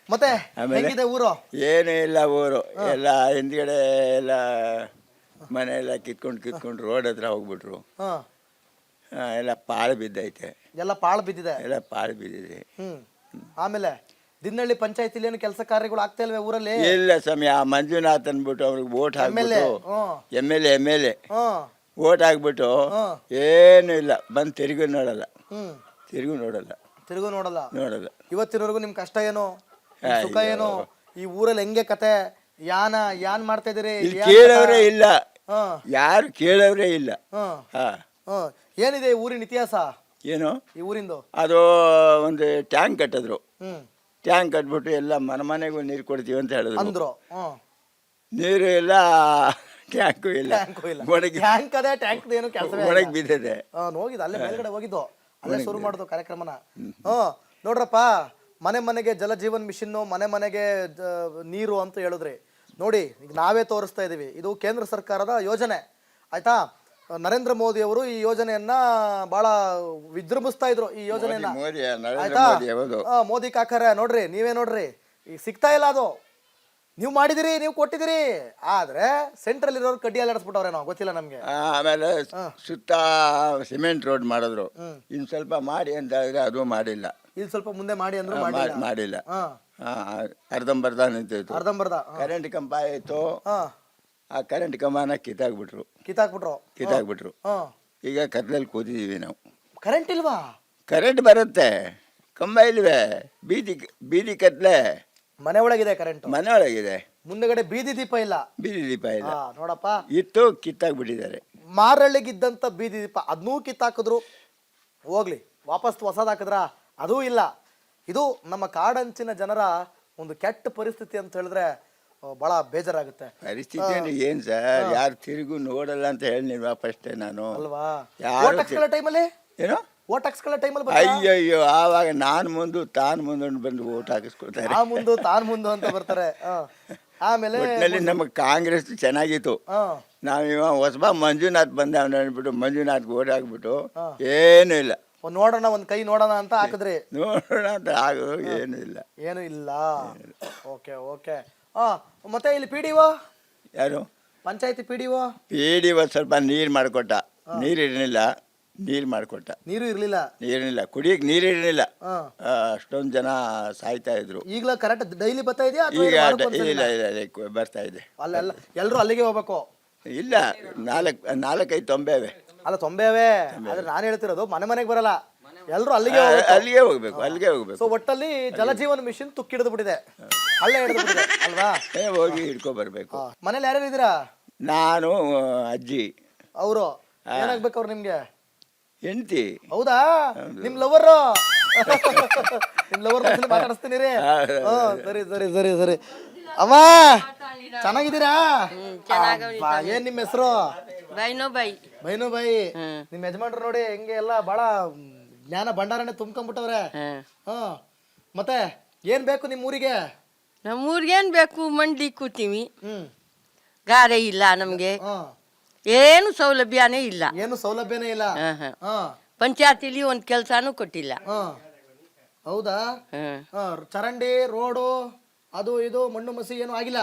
ಮತ್ತೆ ಆಮೇಲೆ ಹೆಂಗಿದೆ ಊರು? ಏನೂ ಇಲ್ಲ, ಊರು ಎಲ್ಲ ಹಿಂದ್ಗಡೆ ಎಲ್ಲ ಮನೆ ಎಲ್ಲ ಕಿತ್ಕೊಂಡು ರೋಡ್ ಹತ್ರ ಹೋಗ್ಬಿಟ್ರು. ಎಲ್ಲ ಪಾಳು ಬಿದ್ದೈತೆ, ಎಲ್ಲ ಪಾಳು ಬಿದ್ದಿದೆ. ಎಲ್ಲ ಪಾಳು ಬಿದ್ದಿದೆ. ಆಮೇಲೆ ದಿನಹಳ್ಳಿ ಪಂಚಾಯತಿಲಿ ಏನು ಕೆಲಸ ಕಾರ್ಯಗಳು ಆಗ್ತಾ ಇಲ್ವೇ ಊರಲ್ಲಿ? ಇಲ್ಲ ಸ್ವಾಮಿ, ಆ ಮಂಜುನಾಥ್ ಅಂದ್ಬಿಟ್ಟು ಅವ್ರಿಗೆ ವೋಟ್ ಹಾಕ್ಬಿಟ್ಟು, MLA ವೋಟ್ ಹಾಕ್ಬಿಟ್ಟು ಏನು ಇಲ್ಲ, ಬಂದು ತಿರುಗಿ ನೋಡಲ್ಲ. ಇವತ್ತಿನವರೆಗೂ ನಿಮ್ ಕಷ್ಟ ಏನು, ಸುಖ ಏನು, ಈ ಊರಲ್ಲಿ ಹೆಂಗೆ ಕತೆ, ಯಾನ್ ಮಾಡ್ತಾ ಇದೀರಿ? ಕೇಳೋರೇ ಇಲ್ಲ, ಯಾರು ಕೇಳೋರೇ ಇಲ್ಲ. ಏನಿದೆ ಊರಿನ ಇತಿಹಾಸ? ಏನು ಈ ಊರಿಂದು? ಅದು ಒಂದು ಟ್ಯಾಂಕ್ ಕಟ್ಟಿದ್ರು. ಟ್ಯಾಂಕ್ ಕಟ್ಬಿಟ್ಟು ಎಲ್ಲ ಮನೆಗೂ ನೀರು ಕೊಡ್ತೀವಿ ಅಂತ ಹೇಳಿದ್ರು. ಅಂದ್ರು. ನೀರು ಇಲ್ಲ, ಟ್ಯಾಂಕು ಇಲ್ಲ, ಒಣಗಿ ಬಿದ್ದಿದೆ. ಹೋಗಿದ್ದು ಅಲ್ಲೇ ಮೇಲ್ಗಡೆ ಹೋಗಿದ್ದು, ಅಲ್ಲೇ ಶುರು ಮಾಡುದು ಕಾರ್ಯಕ್ರಮನ. ನೋಡ್ರಪ್ಪ, ಮನೆ ಮನೆಗೆ ಜಲಜೀವನ್ ಮಿಷನ್, ಮನೆ ಮನೆಗೆ ನೀರು ಅಂತ ಹೇಳಿದ್ರಿ ನೋಡಿ. ಈಗ ನಾವೇ ತೋರಿಸ್ತಾ ಇದೀವಿ, ಇದು ಕೇಂದ್ರ ಸರ್ಕಾರದ ಯೋಜನೆ, ಆಯ್ತಾ. ನರೇಂದ್ರ ಮೋದಿ ಅವರು ಈ ಯೋಜನೆಯನ್ನ ಬಹಳ ವಿಜೃಂಭಿಸ್ತಾ ಇದ್ರು, ಈ ಯೋಜನೆಯನ್ನ, ಆಯ್ತಾ. ಮೋದಿ ಕಾಕರ ನೋಡ್ರಿ, ನೀವೇ ನೋಡ್ರಿ, ಈಗ ಸಿಗ್ತಾ ಇಲ್ಲ ಅದು. ನೀವು ಮಾಡಿದಿರಿ, ನೀವು ಕೊಟ್ಟಿದ್ದೀರಿ, ಆದ್ರೆ ಸೆಂಟ್ರಲ್ ಇರೋರು ಕಡ್ಡಿ ಅಲ್ಲಾಡಿಸ್ಬಿಟ್ಟವ್ರೆ, ನಾವು ಗೊತ್ತಿಲ್ಲ ನಮ್ಗೆ. ಆಮೇಲೆ ಸುತ್ತ ಸಿಮೆಂಟ್ ರೋಡ್ ಮಾಡಿದ್ರು. ಇನ್ ಸ್ವಲ್ಪ ಮಾಡಿ ಅಂತ ಹೇಳಿದ್ರೆ ಅದು ಮಾಡಿಲ್ಲ. ಇಲ್ಲಿ ಸ್ವಲ್ಪ ಮುಂದೆ ಮಾಡಿ ಅಂದ್ರು ಮಾಡಿಲ್ಲ. ಅರ್ಧಂಬರ್ಧ ನಿಂತಿತ್ತು. ಅರ್ಧಂಬರ್ಧ ಕರೆಂಟ್ ಕಂಬ ಆಯ್ತು, ಆ ಕರೆಂಟ್ ಕಂಬನ ಕಿತ್ತಾಕ್ಬಿಟ್ರು. ಈಗ ಕತ್ಲಲ್ಲಿ ಕೂತಿದೀವಿ ನಾವು. ಕರೆಂಟ್ ಇಲ್ವಾ? ಕರೆಂಟ್ ಬರುತ್ತೆ, ಕಂಬ ಇಲ್ವೇ, ಬೀದಿ ಕತ್ಲೆ. ಮನೆ ಒಳಗಿದೆ ಕರೆಂಟ್, ಮನೆ ಒಳಗಿದೆ, ಮುಂದಗಡೆ ಬೀದಿ ದೀಪ ಇಲ್ಲ. ನೋಡಪ್ಪ, ಇತ್ತು, ಕಿತ್ತಾಕ್ಬಿಟ್ಟಿದ್ದಾರೆ. ಮಾರಳ್ಳಿಗಿದ್ದಂತ ಬೀದಿ ದೀಪ ಅದನ್ನೂ ಕಿತ್ತಾಕಿದ್ರು. ಹೋಗ್ಲಿ, ವಾಪಸ್ ಹೊಸದ್ ಹಾಕಿದ್ರ? ಅದೂ ಇಲ್ಲ. ಇದು ನಮ್ಮ ಕಾಡಂಚಿನ ಜನರ ಒಂದು ಕೆಟ್ಟ ಪರಿಸ್ಥಿತಿ ಅಂತ ಹೇಳಿದ್ರೆ ಬಹಳ ಬೇಜಾರಾಗುತ್ತೆ. ಪರಿಸ್ಥಿತಿ ಅಂದ್ರೆ ಏನ್ ಸರ್, ಯಾರು ತಿರುಗು ನೋಡಲ್ಲ ಅಂತ ಹೇಳಿಲ್ವಾ ಫಸ್ಟ್ ನಾನು? ಅಲ್ವಾ? ಯಾರು ಟೈಮಲ್ಲಿ ಏನೋ ಓಟ್ ಹಾಕ್ಸ್ಕೊಳ್ಳೋ ಟೈಮಲ್ಲಿ ಅಯ್ಯಯ್ಯೋ, ಆವಾಗ ನಾನು ಮುಂದೆ ತಾನು ಮುಂದೆ ಬಂದು ಓಟ್ ಹಾಕಿಸ್ಕೊಳ್ತಾರೆ. ತಾನು ಮುಂದೆ ಅಂತ ಬರ್ತಾರೆ. ಆಮೇಲೆ ಒಟ್ಟಿನಲ್ಲಿ ನಮಗೆ ಕಾಂಗ್ರೆಸ್ ಚೆನ್ನಾಗಿತ್ತು. ನಾವಿವ ಹೊಸಬ ಮಂಜುನಾಥ್ ಬಂದ ಅಂದ್ಬಿಟ್ಟು ಮಂಜುನಾಥ್ಗೆ ಓಟ್ ಹಾಕ್ಬಿಟ್ಟು ಏನೂ ಇಲ್ಲ, ನೋಡೋಣ ಒಂದ್ ಕೈ ನೋಡೋಣ ಅಂತ ಹಾಕಿದ್ರಿ. ನೋಡೋಣ ಅಂತ ಆಗೋದು ಏನು ಇಲ್ಲ. Okay okay. ಮತ್ತೆ ಇಲ್ಲಿ PDO ಯಾರು? ಪಂಚಾಯತಿ PDO ಸ್ವಲ್ಪ ನೀರು ಮಾಡಿಕೊಟ್ಟ, ನೀರು ಇರಲಿಲ್ಲ, ನೀರು ಮಾಡಿಕೊಟ್ಟ. ನೀರು ಇರ್ಲಿಲ್ಲ. ನೀರಿಲ್ಲ, ಕುಡಿಯಕ್ಕೆ ನೀರಿರಲಿಲ್ಲ. ಅಷ್ಟೊಂದು ಜನ ಸಾಯ್ತಾ ಇದ್ರು. ಈಗಲೂ ಕರೆಕ್ಟ್ ಡೈಲಿ ಬರ್ತಾ ಇದೆಯಾ? ಈಗ ಇಲ್ಲ ಬರ್ತಾ ಇದೆ. ಅಲ್ಲೆಲ್ಲ ಎಲ್ಲರೂ ಅಲ್ಲಿಗೆ ಹೋಗ್ಬೇಕು? ಇಲ್ಲ, 4-5 ತೊಂಬೆವೆ. ಅಲ್ಲ ತೊಂಬೆವೇ, ಆದ್ರೆ ನಾನು ಹೇಳ್ತಿರೋದು ಮನೆಗೆ ಬರಲ್ಲ, ಎಲ್ಲರೂ ಅಲ್ಲಿಗೆ ಹೋಗ್ಬೇಕು. ಸೊ ಒಟ್ಟಲ್ಲಿ ಜಲಜೀವನ ಮಿಷನ್ ತುಕ್ಕಿಡಿದು ಬಿಟ್ಟಿದೆ, ಅಲ್ಲೇ ಹಿಡಿದು ಬಿಟ್ಟಿದೆ ಅಲ್ವಾ? ಹೋಗಿ ಹಿಡ್ಕೊ ಬರ್ಬೇಕು. ಮನೇಲಿ ಯಾರ್ಯಾರು ಇದ್ದೀರಾ? ನಾನು, ಅಜ್ಜಿ. ಅವರು ಏನಾಗ್ಬೇಕು ಅವ್ರು ನಿಮ್ಗೆ? ಹೆಂಡತಿ. ಹೌದಾ? ನಿಮ್ ಲವರ್ ನಿಮ್ ಲವರ್ ಮಾತಾಡಿಸ್ತೀನಿ ರೀ. ಸರಿ ಸರಿ ಸರಿ ಸರಿ. ಅಮ್ಮ ಚೆನ್ನಾಗಿದ್ದೀರಾ? ಏನ್ ನಿಮ್ ಹೆಸರು? ಬೈನುಬಾಯಿ. ನಿಮ್ ಯಜಮಾನ್ರು ನೋಡಿ ಹೆಂಗೆ ಎಲ್ಲ ಬಹಳ ಜ್ಞಾನ ಭಂಡಾರನೇ ತುಂಬ್ಕೊಂಡ್ಬಿಟ್ಟವ್ರೆ. ಮತ್ತೆ ಏನ್ ಬೇಕು ನಿಮ್ ಊರಿಗೆ? ನಮ್ಮೂರಿಗೆ ಏನ್ ಬೇಕು? ಮಂಡಿ ಕೂತೀವಿ, ಗಾರೆ ಇಲ್ಲ ನಮ್ಗೆ, ಏನು ಸೌಲಭ್ಯನೇ ಇಲ್ಲ. ಏನು ಸೌಲಭ್ಯನೇ ಇಲ್ಲ. ಪಂಚಾಯತಿಲಿ ಒಂದ್ ಕೆಲ್ಸಾನು ಕೊಟ್ಟಿಲ್ಲ. ಹೌದಾ? ಚರಂಡಿ, ರೋಡು, ಅದು ಇದು ಮಣ್ಣು ಮಸಿ ಏನು ಆಗಿಲ್ಲ?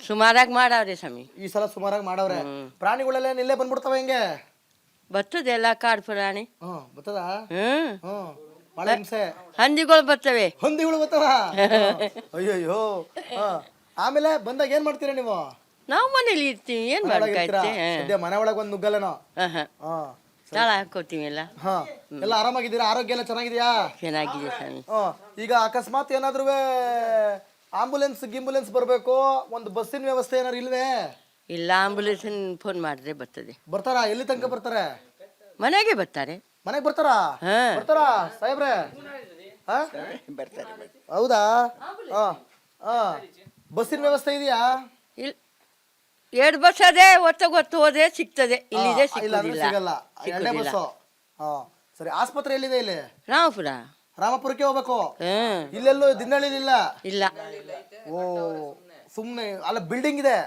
ಸುಮಾರಾಗಿ ಮಾಡವ್ರೆ ಸ್ವಾಮಿ. ಈ ಸಲ ಸುಮಾರಾಗಿ ಮಾಡವ್ರೆ. ಪ್ರಾಣಿಗಳೆಲ್ಲ ಇಲ್ಲೇ ಬಂದ್ಬಿಡ್ತಾವ ಹೆಂಗೆ? ಬರ್ತದೆ ಎಲ್ಲ ಕಾಡು ಪ್ರಾಣಿ. ಬರ್ತದ? ಬಹಳ ಹಿಂಸೆ. ಹಂದಿಗಳು ಬರ್ತವೆ. ಹಂದಿಗಳು ಬರ್ತಾವ? ಅಯ್ಯಯ್ಯೋ. ಆಮೇಲೆ ಬಂದಾಗ ಏನ್ ಮಾಡ್ತೀರಾ ನೀವು? ನಾವು ಮನೇಲಿ ಇರ್ತೀವಿ, ಏನ್ ಮಾಡ್ಕೈತೆ. ಮನೆ ಒಳಗೆ ಒಂದ್ ನುಗ್ಗಲ್ಲನೋ? ತಳ ಹಾಕೋತೀವಿ ಎಲ್ಲ. ಎಲ್ಲ ಆರಾಮಾಗಿದ್ದೀರಾ? ಆರೋಗ್ಯ ಎಲ್ಲ ಚೆನ್ನಾಗಿದ್ಯಾ? ಚೆನ್ನಾಗಿದೆ ಸ್ವಾಮಿ. ಈಗ ಅಕಸ್ಮಾತ್ ಏನಾದ್ರು ಗಿಂಬುಲೆನ್ಸ್ ಬರ್ಬೇಕು, ಒಂದು ಬಸ್ಸಿನ ವ್ಯವಸ್ಥೆ ಏನಾದ್ರು ಇಲ್ವೇ? ಇಲ್ಲ, ಆಂಬುಲೆನ್ಸ್ ಫೋನ್ ಮಾಡಿದ್ರೆ ಬರ್ತದೆ. ಬರ್ತಾರಾ? ಎಲ್ಲಿ ತನಕ ಬರ್ತಾರೆ? ಮನೆಗೆ ಬರ್ತಾರೆ. ಮನೆಗೆ ಬರ್ತಾರಾ? ಬರ್ತಾರಾ ಸಾಹೇಬ್ರೆ? ಹೌದಾ? ಬಸ್ಸಿನ ವ್ಯವಸ್ಥೆ ಇದೆಯಾ? 2 ಬಸ್ ಅದೇ, ಹೊತ್ತು ಹೋದ್ರೆ ಸಿಗ್ತದೆ, ಇಲ್ಲಿದೆ ಸಿಗೋದಿಲ್ಲ. ಸಿಗಲ್ಲ. 2 ಬಸ್ಸು. ಸರಿ. ಆಸ್ಪತ್ರೆ ಎಲ್ಲಿದೆ? ಇಲ್ಲಿ ರಾಮಪುರಕ್ಕೆ ಹೋಗ್ಬೇಕು. ಇಲ್ಲೆಲ್ಲೂ ದಿನಹಳ್ಳಿಲಿಲ್ಲ? ಇಲ್ಲ. ಓ, ಸುಮ್ನೆ ಅಲ್ಲ, ಬಿಲ್ಡಿಂಗ್ ಇದೆ.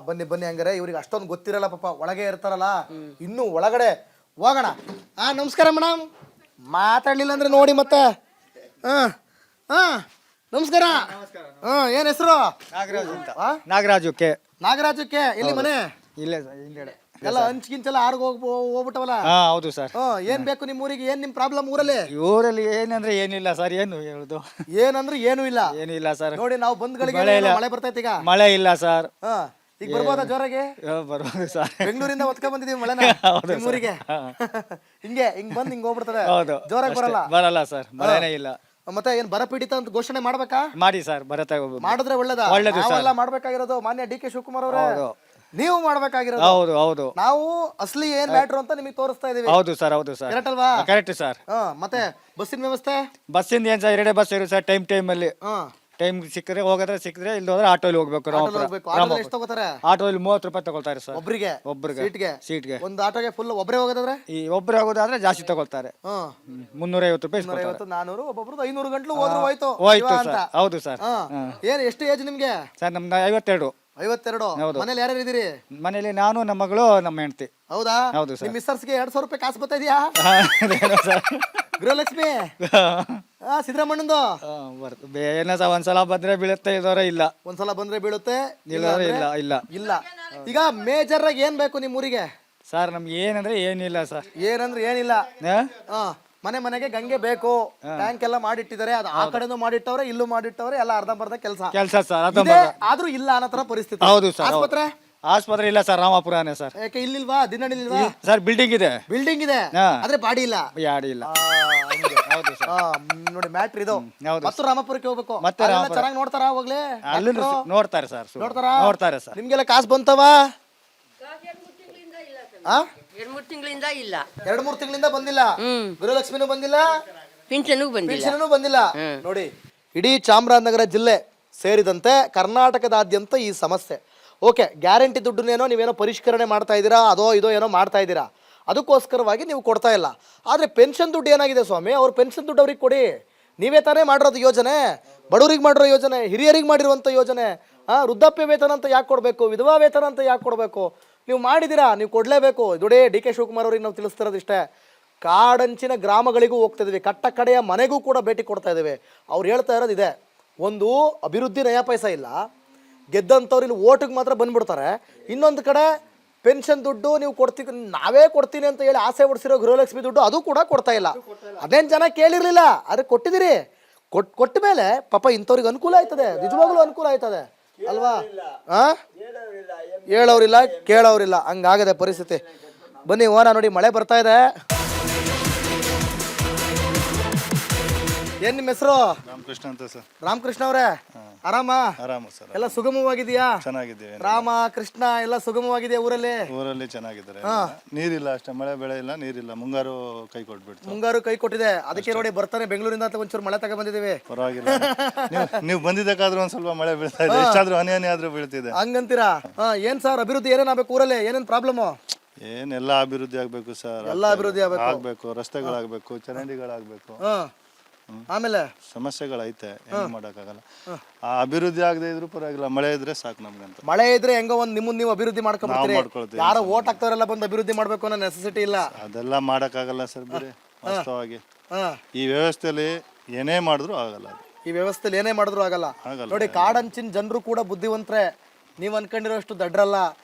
ಬನ್ನಿ ಬನ್ನಿ. ಹಂಗಾರೆ ಇವ್ರಿಗೆ ಅಷ್ಟೊಂದು ಗೊತ್ತಿರಲ್ಲ ಪಾಪ, ಒಳಗೆ ಇರ್ತಾರಲ್ಲ. ಇನ್ನು ಒಳಗಡೆ ಹೋಗೋಣ. ನಮಸ್ಕಾರ ಮೇಡಮ್. ಮಾತಾಡ್ಲಿಲ್ಲ ಅಂದ್ರೆ ನೋಡಿ ಮತ್ತೆ. ನಮಸ್ಕಾರ. ಏನ್ ಹೆಸರು? ನಾಗರಾಜು ಕೆ. ಎಲ್ಲಿ ಮನೆ? ಇಲ್ಲೇ ಎಲ್ಲ ಹಂಚ್ಕಿಂಚೆಲ್ಲ ಆರ್ಗ ಹೋಗ್ಬಿಟ್ಟವಲ್ಲ? ಹೌದು ಸರ್. ಏನ್ ಬೇಕು ನಿಮ್ ಊರಿಗೆ? ಏನ್ ನಿಮ್ ಪ್ರಾಬ್ಲಮ್ ಊರಲ್ಲಿ? ಊರಲ್ಲಿ ಏನಂದ್ರೆ ಏನಿಲ್ಲ ಸರ್. ಏನು ಹೇಳುದು? ಏನಂದ್ರೆ ಏನು ಇಲ್ಲ. ಏನಿಲ್ಲ ಸರ್. ನೋಡಿ, ನಾವು ಬಂದ್ಗಳಿಗೆ ಮಳೆ ಬರ್ತೈತಿ. ಈಗ ಮಳೆ ಇಲ್ಲ ಸರ್. ಈಗ ಬರ್ಬೋದಾ ಜೋರಾಗಿ? ಬರ್ಬೋದು ಸರ್. ಬೆಂಗಳೂರಿಂದ ಒತ್ಕೊಂಡ್ ಬಂದಿದೀವಿ ಮಳೆನ ಊರಿಗೆ. ಹಿಂಗ್ ಬಂದ್ ಹಿಂಗ್ ಹೋಗ್ಬಿಡ್ತದೆ. ಜೋರಾಗಿ ಬರಲ್ಲ ಸರ್, ಮಳೆನೇ ಇಲ್ಲ. ಮತ್ತೆ ಏನ್ ಬರ ಪೀಡಿತ ಅಂತ ಘೋಷಣೆ ಮಾಡ್ಬೇಕಾ? ಮಾಡಿ ಸರ್, ಬರತ್ತೆ. ಮಾಡಿದ್ರೆ ಒಳ್ಳೇದು. ನಾವೆಲ್ಲ ಮಾಡ್ಬೇಕಾಗಿರೋದು ಮಾನ್ಯ ಡಿ ಕೆ ಶಿವಕುಮಾರ್ ಅವರೇ, ನೀವು ಮಾಡ್ಬೇಕಾಗಿರೋದು. ಹೌದು ಹೌದು. ನಾವು ಅಸಲಿ ಏನ್ ಮ್ಯಾಟ್ರು ಅಂತ ನಿಮಗೆ ತೋರಿಸ್ತಾ ಇದೀವಿ. ಹೌದು ಸರ್. ಹೌದು ಸರ್. ಕರೆಕ್ಟ್ ಅಲ್ವಾ? Correct sir. ಮತ್ತೆ ಬಸ್ಸಿನ ವ್ಯವಸ್ಥೆ? ಬಸ್ಸಿಂದ ಏನ್ ಸರ್, 2 ಬಸ್ ಇರುತ್ತೆ ಸರ್. ಟೈಮ್ ಅಲ್ಲಿ ಟೈಮ್ ಸಿಕ್ಕರೆ ಸಿಕ್ಕರೆ, ಇಲ್ಲ ಹೋದ್ರೆ ಆಟೋಲಿ ಹೋಗ್ಬೇಕು. ಎಷ್ಟು ತಗೋತಾರೆ? ಆಟೋಲಿ 30 ರೂಪಾಯಿ ತಗೊಳ್ತಾರೆ ಸರ್. ಒಬ್ರಿಗೆ ಸೀಟ್ಗೆ. ಒಂದು ಆಟೋಗೆ ಫುಲ್ ಒಬ್ಬರೇ ಹೋಗೋದಾದ್ರೆ? ಈ ಒಬ್ಬರೇ ಹೋಗೋದಾದ್ರೆ ಜಾಸ್ತಿ ತಗೊಳ್ತಾರೆ. 350 ರೂಪಾಯಿ, 400, ಒಬ್ಬೊಬ್ರದ್ದು 500 ಗಂಟ್ಲು ಹೋದ್ರು ಹೋಯ್ತು. ಹೌದು ಸರ್. ಏನ್ ಎಷ್ಟು ಏಜ್ ನಿಮ್ಗೆ? ಸರ್ ನಮ್ದು 52. 52. ಮನೇಲಿ ಯಾರ್ಯಾರು ಇದೀರಿ? ಮನೇಲಿ ನಾನು, ನಮ್ಮ ಮಗಳು, ನಮ್ಮ ಹೆಂಡತಿ. ಹೌದಾ? ಹೌದು ಸರ್. ನಿಮ್ ಮಿಸ್ಸರ್ಸ್ಗೆ 200 ರೂಪಾಯಿ ಕಾಸು ಬರ್ತಾ ಇದೆಯಾ? ಗೃಹಲಕ್ಷ್ಮಿ ಸಿದ್ದರಾಮಣ್ಣಂದು ಏನೋ ಸರ್, ಒಂದ್ಸಲ ಬಂದ್ರೆ ಬೀಳುತ್ತೆ, ಇಲ್ದವ್ರೆ ಇಲ್ಲ. ಒಂದ್ಸಲ ಬಂದ್ರೆ ಬೀಳುತ್ತೆ, ಇಲ್ಲ. ಈಗ ಮೇಜರ್ ಆಗಿ ಏನ್ ಬೇಕು ನಿಮ್ ಊರಿಗೆ? ಸರ್ ನಮ್ಗೆ ಏನಂದ್ರೆ ಏನಿಲ್ಲ ಸರ್. ಏನಂದ್ರೆ ಏನಿಲ್ಲ. ಮನೆಗೆ ಗಂಗೆ ಬೇಕು. ಟ್ಯಾಂಕ್ ಎಲ್ಲ ಮಾಡಿಟ್ಟಿದ್ದಾರೆ. ಅದು ಆ ಕಡೆನೂ ಮಾಡಿಟ್ಟವ್ರೆ, ಇಲ್ಲೂ ಮಾಡಿಟ್ಟವ್ರೆ. ಎಲ್ಲ ಅರ್ಧಂಬರ್ಧ ಕೆಲಸ ಸರ್. ಆದ್ರೂ ಇಲ್ಲ ಅನ್ನೋ ತರ ಪರಿಸ್ಥಿತಿ. ಹೌದು ಸರ್. ಆಸ್ಪತ್ರೆ ಇಲ್ಲ ಸರ್, ರಾಮಪುರನೇ ಸರ್. ಯಾಕೆ ಇಲ್ಲಿಲ್ವಾ? ದಿನಹಳ್ಳಿಲ್ವಾ? ಸರ್ ಬಿಲ್ಡಿಂಗ್ ಇದೆ. ಆದ್ರೆ ಬಾಡಿ ಇಲ್ಲ. ಹೌದು ಸರ್. ನೋಡಿ ಮ್ಯಾಟ್ರ್ ಇದು. ಮತ್ತು ರಾಮಪುರಕ್ಕೆ ಹೋಗ್ಬೇಕು. ಮತ್ತೆ ಚೆನ್ನಾಗಿ ನೋಡ್ತಾರ ಹೋಗ್ಲಿ? ನೋಡ್ತಾರೆ ಸರ್. ನೋಡ್ತಾರೆ ಸರ್. ನಿಮ್ಗೆಲ್ಲ ಕಾಸು ಬಂತವ? 2-3 ತಿಂಗಳಿಂದ ಇಲ್ಲ. 2-3 ತಿಂಗಳಿಂದ ಬಂದಿಲ್ಲ. ಗೃಹಲಕ್ಷ್ಮಿನೂ ಬಂದಿಲ್ಲ, ಪಿಂಚನೂ ಬಂದಿಲ್ಲ. ನೋಡಿ, ಇಡೀ ಚಾಮರಾಜನಗರ ಜಿಲ್ಲೆ ಸೇರಿದಂತೆ ಕರ್ನಾಟಕದಾದ್ಯಂತ ಈ ಸಮಸ್ಯೆ. ಓಕೆ, ಗ್ಯಾರಂಟಿ ದುಡ್ಡನ್ನೇನೋ ನೀವೇನೋ ಪರಿಷ್ಕರಣೆ ಮಾಡ್ತಾ ಇದ್ದೀರಾ, ಅದೋ ಇದೋ ಏನೋ ಮಾಡ್ತಾ ಇದ್ದೀರಾ, ಅದಕ್ಕೋಸ್ಕರವಾಗಿ ನೀವು ಕೊಡ್ತಾ ಇಲ್ಲ. ಆದರೆ ಪೆನ್ಷನ್ ದುಡ್ಡು ಏನಾಗಿದೆ ಸ್ವಾಮಿ? ಅವ್ರ ಪೆನ್ಷನ್ ದುಡ್ಡು ಅವ್ರಿಗೆ ಕೊಡಿ. ನೀವೇ ತಾನೇ ಮಾಡಿರೋದು ಯೋಜನೆ. ಬಡವರಿಗೆ ಮಾಡಿರೋ ಯೋಜನೆ, ಹಿರಿಯರಿಗೆ ಮಾಡಿರುವಂಥ ಯೋಜನೆ. ವೃದ್ಧಾಪ್ಯ ವೇತನ ಅಂತ ಯಾಕೆ ಕೊಡಬೇಕು? ವಿಧವಾ ವೇತನ ಅಂತ ಯಾಕೆ ಕೊಡಬೇಕು? ನೀವು ಮಾಡಿದ್ದೀರಾ, ನೀವು ಕೊಡಲೇಬೇಕು. ದುಡೇ ಡಿ ಕೆ ಶಿವಕುಮಾರ್ ಅವ್ರಿಗೆ ನಾವು ತಿಳಿಸ್ತಿರೋದು ಇಷ್ಟೇ. ಕಾಡಂಚಿನ ಗ್ರಾಮಗಳಿಗೂ ಹೋಗ್ತಾ ಇದ್ದೀವಿ, ಕಟ್ಟ ಕಡೆಯ ಮನೆಗೂ ಕೂಡ ಭೇಟಿ ಕೊಡ್ತಾ ಇದ್ದೀವಿ. ಅವ್ರು ಹೇಳ್ತಾ ಇರೋದು ಇದೆ, ಒಂದು ಅಭಿವೃದ್ಧಿ ನಯಾ ಪೈಸಾ ಇಲ್ಲ, ಗೆದ್ದಂಥವ್ರು ಇಲ್ಲಿ ಓಟಿಗೆ ಮಾತ್ರ ಬಂದ್ಬಿಡ್ತಾರೆ. ಇನ್ನೊಂದು ಕಡೆ ಪೆನ್ಷನ್ ದುಡ್ಡು ನೀವು ಕೊಡ್ತೀವಿ, ನಾವೇ ಕೊಡ್ತೀನಿ ಅಂತ ಹೇಳಿ ಆಸೆ ಹೊಡ್ಸಿರೋ ಗೃಹಲಕ್ಷ್ಮಿ ದುಡ್ಡು ಅದು ಕೂಡ ಕೊಡ್ತಾ ಇಲ್ಲ. ಅದೇನು ಜನ ಕೇಳಿರ್ಲಿಲ್ಲ, ಆದ್ರೆ ಕೊಟ್ಟಿದ್ದೀರಿ. ಕೊಟ್ಟ ಮೇಲೆ ಪಾಪ ಇಂಥವ್ರಿಗೆ ಅನುಕೂಲ ಆಯ್ತದೆ, ನಿಜವಾಗ್ಲೂ ಅನುಕೂಲ ಆಯ್ತದೆ ಅಲ್ವಾ? ಹೇಳೋರಿಲ್ಲ ಕೇಳೋರಿಲ್ಲ, ಹಂಗಾಗದೆ ಪರಿಸ್ಥಿತಿ. ಬನ್ನಿ ಹೋಗೋಣ. ನೋಡಿ ಮಳೆ ಬರ್ತಾ ಇದೆ. ಏನ್ ನಿಮ್ಮ ಹೆಸರು? ರಾಮಕೃಷ್ಣ ಅಂತ ಸರ್. ರಾಮಕೃಷ್ಣ ಅವರೇ, ಆರಾಮ? ಆರಾಮ ಸರ್. ಎಲ್ಲ ಸುಗಮವಾಗಿದೆಯಾ? ಚೆನ್ನಾಗಿದ್ದೇವೆ. ರಾಮ ಕೃಷ್ಣ ಎಲ್ಲ ಸುಗಮವಾಗಿದೆಯಾ ಊರಲ್ಲಿ? ಊರಲ್ಲಿ ಚೆನ್ನಾಗಿದ್ದಾರೆ. ನೀರಿಲ್ಲ ಅಷ್ಟೇ, ಮಳೆ ಬೆಳೆ ಇಲ್ಲ, ನೀರಿಲ್ಲ. ಮುಂಗಾರು ಕೈ ಕೊಟ್ಬಿಡ್ತು. ಮುಂಗಾರು ಕೈ ಕೊಟ್ಟಿದೆ, ಅದಕ್ಕೆ ನೋಡಿ ಬರ್ತಾನೆ ಬೆಂಗಳೂರಿಂದ ಅಂತ ಒಂಚೂರು ಮಳೆ ತಗೊಂಡ್ ಬಂದಿದ್ದೀವಿ. ಪರವಾಗಿಲ್ಲ. ನೀವು ಬಂದಿದ್ದಕ್ಕಾದ್ರೂ ಒಂದ್ ಸ್ವಲ್ಪ ಮಳೆ ಬೀಳ್ತಾ ಇದೆ, ಎಷ್ಟಾದ್ರೂ ಹನಿ ಹನಿ ಆದ್ರೂ ಬೀಳ್ತಿದೆ. ಹಂಗಂತೀರಾ? ಏನ್ ಸರ್ ಅಭಿವೃದ್ಧಿ ಏನೇನ್ ಆಗ್ಬೇಕು ಊರಲ್ಲಿ? ಏನೇನ್ ಪ್ರಾಬ್ಲಮ್? ಏನೆಲ್ಲ ಅಭಿವೃದ್ಧಿ ಆಗ್ಬೇಕು ಸರ್. ಎಲ್ಲ ಅಭಿವೃದ್ಧಿ ಆಗ್ಬೇಕು, ರಸ್ತೆಗಳಾಗ್ಬೇಕು, ಚರಂಡಿಗಳಾಗ್ಬೇಕು. ಆಮೇಲೆ ಸಮಸ್ಯೆಗಳೈತೆ, ಏನು ಮಾಡೋಕ್ಕಾಗಲ್ಲ. ಆ ಅಭಿವೃದ್ಧಿ ಆಗದೆ ಇದ್ರೂ ಪರವಾಗಿಲ್ಲ, ಮಳೆ ಇದ್ರೆ ಸಾಕು ನಮ್ಗಂತ. ಮಳೆ ಇದ್ರೆ ಹೆಂಗೋ ಒಂದ್ ನಿಮ್ಮನ್ನ ನೀವು ಅಭಿವೃದ್ಧಿ ಮಾಡ್ಕೊಂಡ್ಬಿಡ್ತೀರಿ. ಮಾಡ್ಕೊಳ್ತೀವಿ. ಯಾರೋ ಓಟ್ ಹಾಕ್ತಾರಲ್ಲ ಬಂದು ಅಭಿವೃದ್ಧಿ ಮಾಡ್ಬೇಕು ಅನ್ನೋ ನೆಸೆಸಿಟಿ ಇಲ್ಲ. ಅದೆಲ್ಲ ಮಾಡೋಕ್ಕಾಗಲ್ಲ ಸರ್. ಬೇರೆ ವಾಸ್ತವವಾಗಿ ಈ ವ್ಯವಸ್ಥೆಯಲ್ಲಿ ಏನೇ ಮಾಡಿದ್ರು ಆಗಲ್ಲ. ಈ ವ್ಯವಸ್ಥೆಲಿ ಏನೇ ಮಾಡಿದ್ರು ಆಗಲ್ಲ. ನೋಡಿ ಕಾಡಂಚಿನ ಜನರು ಕೂಡ ಬುದ್ಧಿವಂತರೆ, ನೀವ್ ಅನ್ಕೊಂಡಿರೋಷ್ಟು ದಡ್ರಲ್ಲ.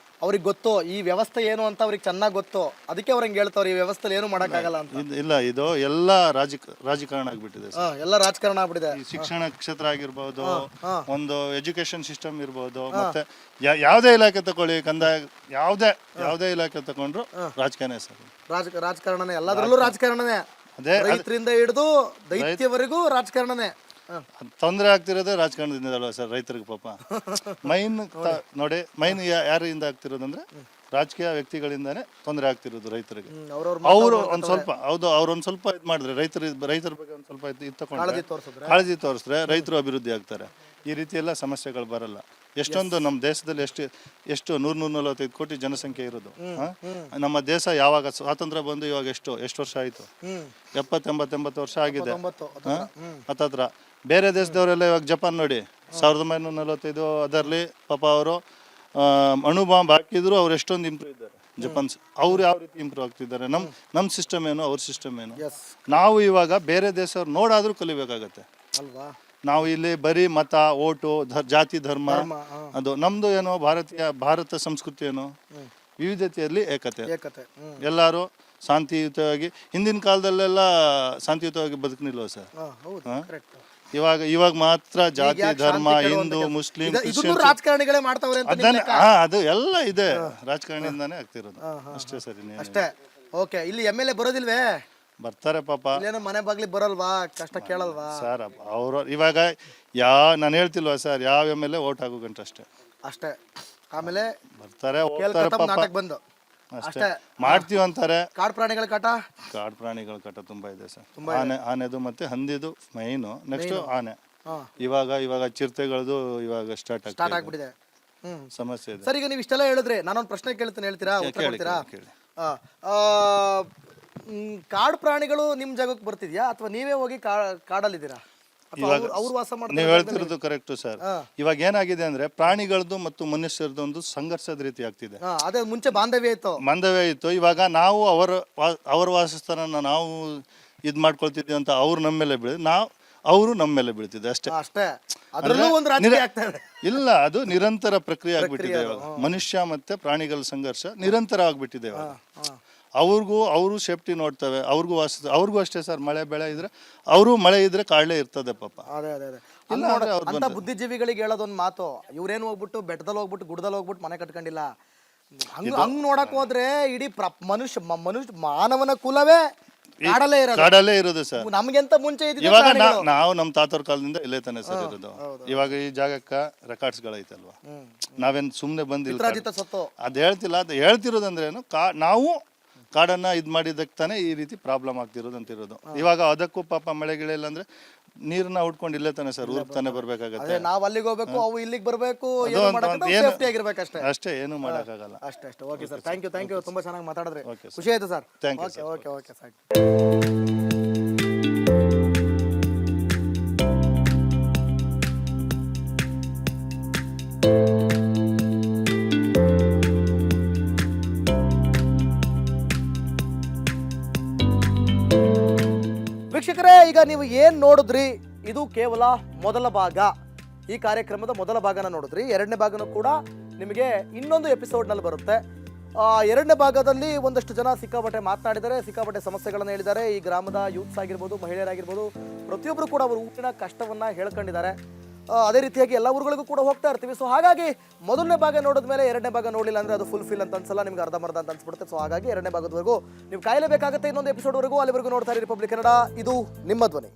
ಅವ್ರಿಗೆ ಗೊತ್ತು ಈ ವ್ಯವಸ್ಥೆ ಏನು ಅಂತ, ಅವ್ರಿಗೆ ಚೆನ್ನಾಗಿ ಗೊತ್ತು. ಅದಕ್ಕೆ ಅವ್ರಂಗೆ ಹೇಳ್ತಾವ್ರೆ ಈ ವ್ಯವಸ್ಥೆಲಿ ಏನು ಮಾಡಕ್ಕಾಗಲ್ಲ ಅಂತ. ಇಲ್ಲ, ಇದು ಎಲ್ಲ ರಾಜಕಾರಣ ಆಗ್ಬಿಟ್ಟಿದೆ ಸರ್. ಎಲ್ಲ ರಾಜಕಾರಣ ಆಗ್ಬಿಟ್ಟಿದೆ. ಈ ಶಿಕ್ಷಣ ಕ್ಷೇತ್ರ ಆಗಿರ್ಬೋದು, ಒಂದು ಎಜುಕೇಶನ್ ಸಿಸ್ಟಮ್ ಇರ್ಬೋದು, ಮತ್ತೆ ಯಾವುದೇ ಇಲಾಖೆ ತಗೊಳ್ಳಿ, ಕಂದಾಯ ಯಾವುದೇ ಇಲಾಖೆ ತಗೊಂಡ್ರು ರಾಜಕಾರಣ ಸರ್. ರಾಜಕಾರಣನೇ ಎಲ್ಲದರಲ್ಲೂ ರಾಜಕಾರಣನೇ. ಅದೇ ರೈತರಿಂದ ಹಿಡಿದು ದೈತ್ಯವರೆಗೂ ರಾಜಕಾರಣನೇ. ತೊಂದರೆ ಆಗ್ತಿರೋದೇ ರಾಜಕಾರಣದಿಂದ ಅಲ್ವಾ ಸರ್ ರೈತರಿಗೆ ಪಾಪ. ಮೈನ್ ನೋಡಿ, ಯಾರಿಂದ ಆಗ್ತಿರೋದಂದ್ರೆ ರಾಜಕೀಯ ವ್ಯಕ್ತಿಗಳಿಂದಾನೇ ತೊಂದರೆ ಆಗ್ತಿರೋದು ರೈತರಿಗೆ. ಅವರು ಒಂದ್ ಸ್ವಲ್ಪ ಅವ್ರೊಂದ್ ಸ್ವಲ್ಪ ಇದು ಮಾಡಿದ್ರೆ ರೈತರ ಬಗ್ಗೆ ಒಂದ್ ಸ್ವಲ್ಪ ಇದು ತಗೊಂಡ್ರೆ, ಕಾಳಜಿ ತೋರಿಸಿದ್ರೆ ರೈತರು ಅಭಿವೃದ್ಧಿ ಆಗ್ತಾರೆ. ಈ ರೀತಿ ಎಲ್ಲ ಸಮಸ್ಯೆಗಳು ಬರಲ್ಲ. ಎಷ್ಟೊಂದು ನಮ್ಮ ದೇಶದಲ್ಲಿ ಎಷ್ಟು 145 ಕೋಟಿ ಜನಸಂಖ್ಯೆ ಇರೋದು. ನಮ್ಮ ದೇಶ ಯಾವಾಗ ಸ್ವಾತಂತ್ರ್ಯ ಬಂದು ಇವಾಗ ಎಷ್ಟು ವರ್ಷ ಆಯ್ತು? 70-80 ವರ್ಷ ಆಗಿದೆ ಹತ್ತತ್ರ. ಬೇರೆ ದೇಶದವರೆಲ್ಲ ಇವಾಗ ಜಪಾನ್ ನೋಡಿ, 1945 ಅದರಲ್ಲಿ ಪಾಪ ಅವರು ಅಣು ಬಾಂಬ್ ಹಾಕಿದ್ರು, ಅವ್ರು ಎಷ್ಟೊಂದು ಇಂಪ್ರೂವ್ ಇದ್ದಾರೆ ಜಪಾನ್ಸ್. ಅವ್ರು ಯಾವ ರೀತಿ ಇಂಪ್ರೂವ್ ಆಗ್ತಿದ್ದಾರೆ? ನಮ್ಮ ಸಿಸ್ಟಮ್ ಏನು, ಅವ್ರ ಸಿಸ್ಟಮ್ ಏನು? ನಾವು ಇವಾಗ ಬೇರೆ ದೇಶವ್ರು ನೋಡಾದ್ರೂ ಕಲಿಬೇಕಾಗತ್ತೆ ಅಲ್ವಾ? ನಾವು ಇಲ್ಲಿ ಬರೀ ಮತ, ಓಟು, ಜಾತಿ, ಧರ್ಮ, ಅದು ನಮ್ದು ಏನೋ ಭಾರತ ಸಂಸ್ಕೃತಿ ಏನೋ ವಿವಿಧತೆಯಲ್ಲಿ ಏಕತೆ. ಎಲ್ಲರೂ ಶಾಂತಿಯುತವಾಗಿ, ಹಿಂದಿನ ಕಾಲದಲ್ಲೆಲ್ಲ ಶಾಂತಿಯುತವಾಗಿ ಬದುಕನಿಲ್ವ ಸರ್? ಇವಾಗ ಮಾತ್ರ ಜಾತಿ, ಧರ್ಮ, ಹಿಂದೂ, ಮುಸ್ಲಿಂ, ಕ್ರಿಶ್ಚಿಯನ್, ರಾಜಕಾರಣಿಗಳೇ ಮಾಡ್ತಾವ್ರೆ ಅದು ಎಲ್ಲ ಇದೆ. ರಾಜಕಾರಣಿಯಿಂದಾನೇ ಆಗ್ತಿರೋದು ಅಷ್ಟೇ ಸರ್. ಅಷ್ಟೇ. ಓಕೆ, ಇಲ್ಲಿ MLA ಬರೋದಿಲ್ವೇ? ಬರ್ತಾರೆ ಪಾಪ. ಏನೋ ಮನೆ ಬಾಗ್ಲಿಗೆ ಬರಲ್ವಾ? ಕಷ್ಟ ಕೇಳಲ್ವಾ ಸರ್? ಅವರು ಇವಾಗ ನಾನು ಹೇಳ್ತಿಲ್ವಾ ಸರ್, ಯಾವ MLA ಓಟ್ ಹಾಕೋಗಂಟ ಅಷ್ಟೇ. ಆಮೇಲೆ ಬರ್ತಾರೆ, ಹೋಗ್ತಾರೆ ಪಾಪ. ಬಂದು ಅಷ್ಟೇ ಮಾಡ್ತೀವಿ ಅಂತಾರೆ. ಕಾಡು ಪ್ರಾಣಿಗಳ ಕಾಟ ತುಂಬಾ ಇದೆ ಸರ್. ಆನೆದು ಮತ್ತೆ ಹಂದಿದು ಮೈನು, ನೆಕ್ಸ್ಟ್ ಆನೆ. ಇವಾಗ ಚಿರತೆಗಳದು ಇವಾಗ ಸ್ಟಾರ್ಟ್ ಆಗ್ಬಿಟ್ಟಿದೆ. ಸಮಸ್ಯೆ ಇದೆ ಸರ್. ಈಗ ನೀವು ಇಷ್ಟೆಲ್ಲ ಹೇಳಿದ್ರೆ ನಾನೊಂದು ಪ್ರಶ್ನೆ ಕೇಳ್ತೀನಿ, ಹೇಳ್ತೀರಾ? ಉತ್ತರ ಕೊಡ್ತೀರಾ? ಕಾಡು ಪ್ರಾಣಿಗಳು ನಿಮ್ ಜಾಗಕ್ಕೆ ಬರ್ತಿದ್ಯಾ ಅಥವಾ ನೀವೇ ಹೋಗಿ ಕಾಡಲ್ಲಿದ್ದೀರಾ? ಅವ್ರು ವಾಸ ಮಾಡ್ತಾರೆ? ನೀವು ಹೇಳ್ತಿರೋದು ಕರೆಕ್ಟ್ ಸರ್. ಇವಾಗ ಏನಾಗಿದೆ ಅಂದ್ರೆ ಪ್ರಾಣಿಗಳದ್ದು ಮತ್ತು ಮನುಷ್ಯರದ್ದು ಒಂದು ಸಂಘರ್ಷದ ರೀತಿ ಆಗ್ತಿದೆ. ಅದೇ ಮುಂಚೆ ಬಾಂಧವ್ಯ ಇತ್ತು. ಇವಾಗ ನಾವು ಅವರ ವಾಸಸ್ಥಾನ ನಾವು ಇದ್ ಮಾಡ್ಕೊಳ್ತಿದ್ವಿ ಅಂತ ಅವ್ರು ನಮ್ಮ ಮೇಲೆ ಅವರು ನಮ್ಮ ಮೇಲೆ ಬೀಳ್ತಿದೆ ಅಷ್ಟೇ. ಇಲ್ಲ, ಅದು ನಿರಂತರ ಪ್ರಕ್ರಿಯೆ ಆಗ್ಬಿಟ್ಟಿದೆ ಇವಾಗ. ಮನುಷ್ಯ ಮತ್ತೆ ಪ್ರಾಣಿಗಳ ಸಂಘರ್ಷ ನಿರಂತರ ಆಗ್ಬಿಟ್ಟಿದೆ ಇವಾಗ. ಅವರು ಸೇಫ್ಟಿ ನೋಡ್ತವೆ, ಅವ್ರಿಗೂ ಅಷ್ಟೇ ಸರ್. ಮಳೆ ಇದ್ರೆ ಕಾಡಲೇ ಇರ್ತದೆ ಪಾಪ. ಅಂತ ಬುದ್ಧಿಜೀವಿಗಳಿಗೆ ಹೇಳೋದೊಂದು ಮಾತು, ಇವ್ರೇನು ಹೋಗ್ಬಿಟ್ಟು ಬೆಟ್ಟದಲ್ಲಿ ಹೋಗ್ಬಿಟ್ಟು ಗುಡ್ಡದಲ್ಲಿ ಹೋಗ್ಬಿಟ್ಟು ಮನೆ ಕಟ್ಕೊಂಡಿಲ್ಲ. ಹಂಗ್ ನೋಡಕ್ ಹೋದ್ರೆ ಇಡೀ ಮಾನವನ ಕುಲವೇ ಕಾಡಲ್ಲೇ ಇರೋದು ಸರ್. ನಮ್ಗೆಂತ ಮುಂಚೆ ಇವಾಗ ನಾವು ನಮ್ಮ ತಾತವ್ರ ಕಾಲದಿಂದ ಇಲ್ಲೇ ತಾನೆ ಸರ್ ಇರೋದು. ಇವಾಗ ಈ ಜಾಗಕ್ಕ ರೆಕಾರ್ಡ್ಸ್ ಗಳೈತಲ್ವಾ, ನಾವೇನ್ ಸುಮ್ನೆ ಬಂದಿಲ್ಲ. ಅದ್ ಹೇಳ್ತಿರೋದಂದ್ರೆ ಏನು, ನಾವು ಕಾಡನ್ನ ಇದ್ ಮಾಡಿದಕ್ಕೆ ತಾನೇ ಈ ರೀತಿ ಪ್ರಾಬ್ಲಮ್ ಆಗ್ತಿರೋದು ಅಂತಿರೋದು. ಇವಾಗ ಅದಕ್ಕೂ ಪಾಪ ಮಳೆಗಳಿಲ್ಲ ಅಂದ್ರೆ ನೀರನ್ನ ಹುಡ್ಕೊಂಡು ಇಲ್ಲೇ ತಾನೆ ಸರ್ ಊರ್ ತಾನೆ ಬರ್ಬೇಕಾಗತ್ತೆ. ನಾವ್ ಅಲ್ಲಿಗೆ ಹೋಗ್ಬೇಕು, ಅವು ಇಲ್ಲಿಗೆ ಬರ್ಬೇಕು, ಅಷ್ಟೇ. ಏನು ಮಾಡಕ್ಕಾಗಲ್ಲ. ಅಷ್ಟೇ. Okay sir, thank you. ತುಂಬಾ ಚೆನ್ನಾಗಿ ಮಾತಾಡಿದ್ರಿ, ಖುಷಿ ಆಯ್ತು ಸರ್. Okay sir. ವೀಕ್ಷಕರೇ, ಈಗ ನೀವು ಏನು ನೋಡಿದ್ರಿ ಇದು ಕೇವಲ ಮೊದಲ ಭಾಗ. ಈ ಕಾರ್ಯಕ್ರಮದ ಮೊದಲ ಭಾಗನ ನೋಡಿದ್ರಿ. ಎರಡನೇ ಭಾಗನೂ ಕೂಡ ನಿಮಗೆ ಇನ್ನೊಂದು ಎಪಿಸೋಡ್ನಲ್ಲಿ ಬರುತ್ತೆ. ಎರಡನೇ ಭಾಗದಲ್ಲಿ ಒಂದಷ್ಟು ಜನ ಸಿಕ್ಕಾಪಟ್ಟೆ ಮಾತನಾಡಿದ್ದಾರೆ, ಸಿಕ್ಕಾಪಟ್ಟೆ ಸಮಸ್ಯೆಗಳನ್ನು ಹೇಳಿದ್ದಾರೆ. ಈ ಗ್ರಾಮದ ಯೂತ್ಸ್ ಆಗಿರ್ಬೋದು, ಮಹಿಳೆಯರಾಗಿರ್ಬೋದು, ಪ್ರತಿಯೊಬ್ಬರು ಕೂಡ ಅವರು ಊರಿನ ಕಷ್ಟವನ್ನು ಹೇಳ್ಕೊಂಡಿದ್ದಾರೆ. ಅದೇ ರೀತಿಯಾಗಿ ಎಲ್ಲ ಊರುಗಳಿಗೂ ಕೂಡ ಹೋಗ್ತಾ ಇರ್ತೀವಿ. ಸೊ ಹಾಗಾಗಿ ಮೊದಲನೇ ಭಾಗ ನೋಡಿದ್ಮೇಲೆ ಎರಡನೇ ಭಾಗ ನೋಡಲಿಲ್ಲ ಅಂದರೆ ಅದು ಫುಲ್ ಫಿಲ್ ಅಂತ ಅನ್ಸಲ್ಲ, ನಿಮ್ಗೆ ಅರ್ಧಂಬರ್ಧ ಅಂತ ಅನ್ಸ್ಬಿಡುತ್ತೆ. ಸೊ ಹಾಗಾಗಿ ಎರಡನೇ ಭಾಗದವರೆಗೂ ನೀವು ಕಾಯಲೇಬೇಕಾಗುತ್ತೆ ಇನ್ನೊಂದು ಎಪಿಸೋಡ್ವರೆಗೂ. ಅಲ್ಲಿವರೆಗೂ ನೋಡ್ತಾ ಇರಿ ರಿಪಬ್ಲಿಕ್ ಕನ್ನಡ, ಇದು ನಿಮ್ಮ ಧ್ವನಿ.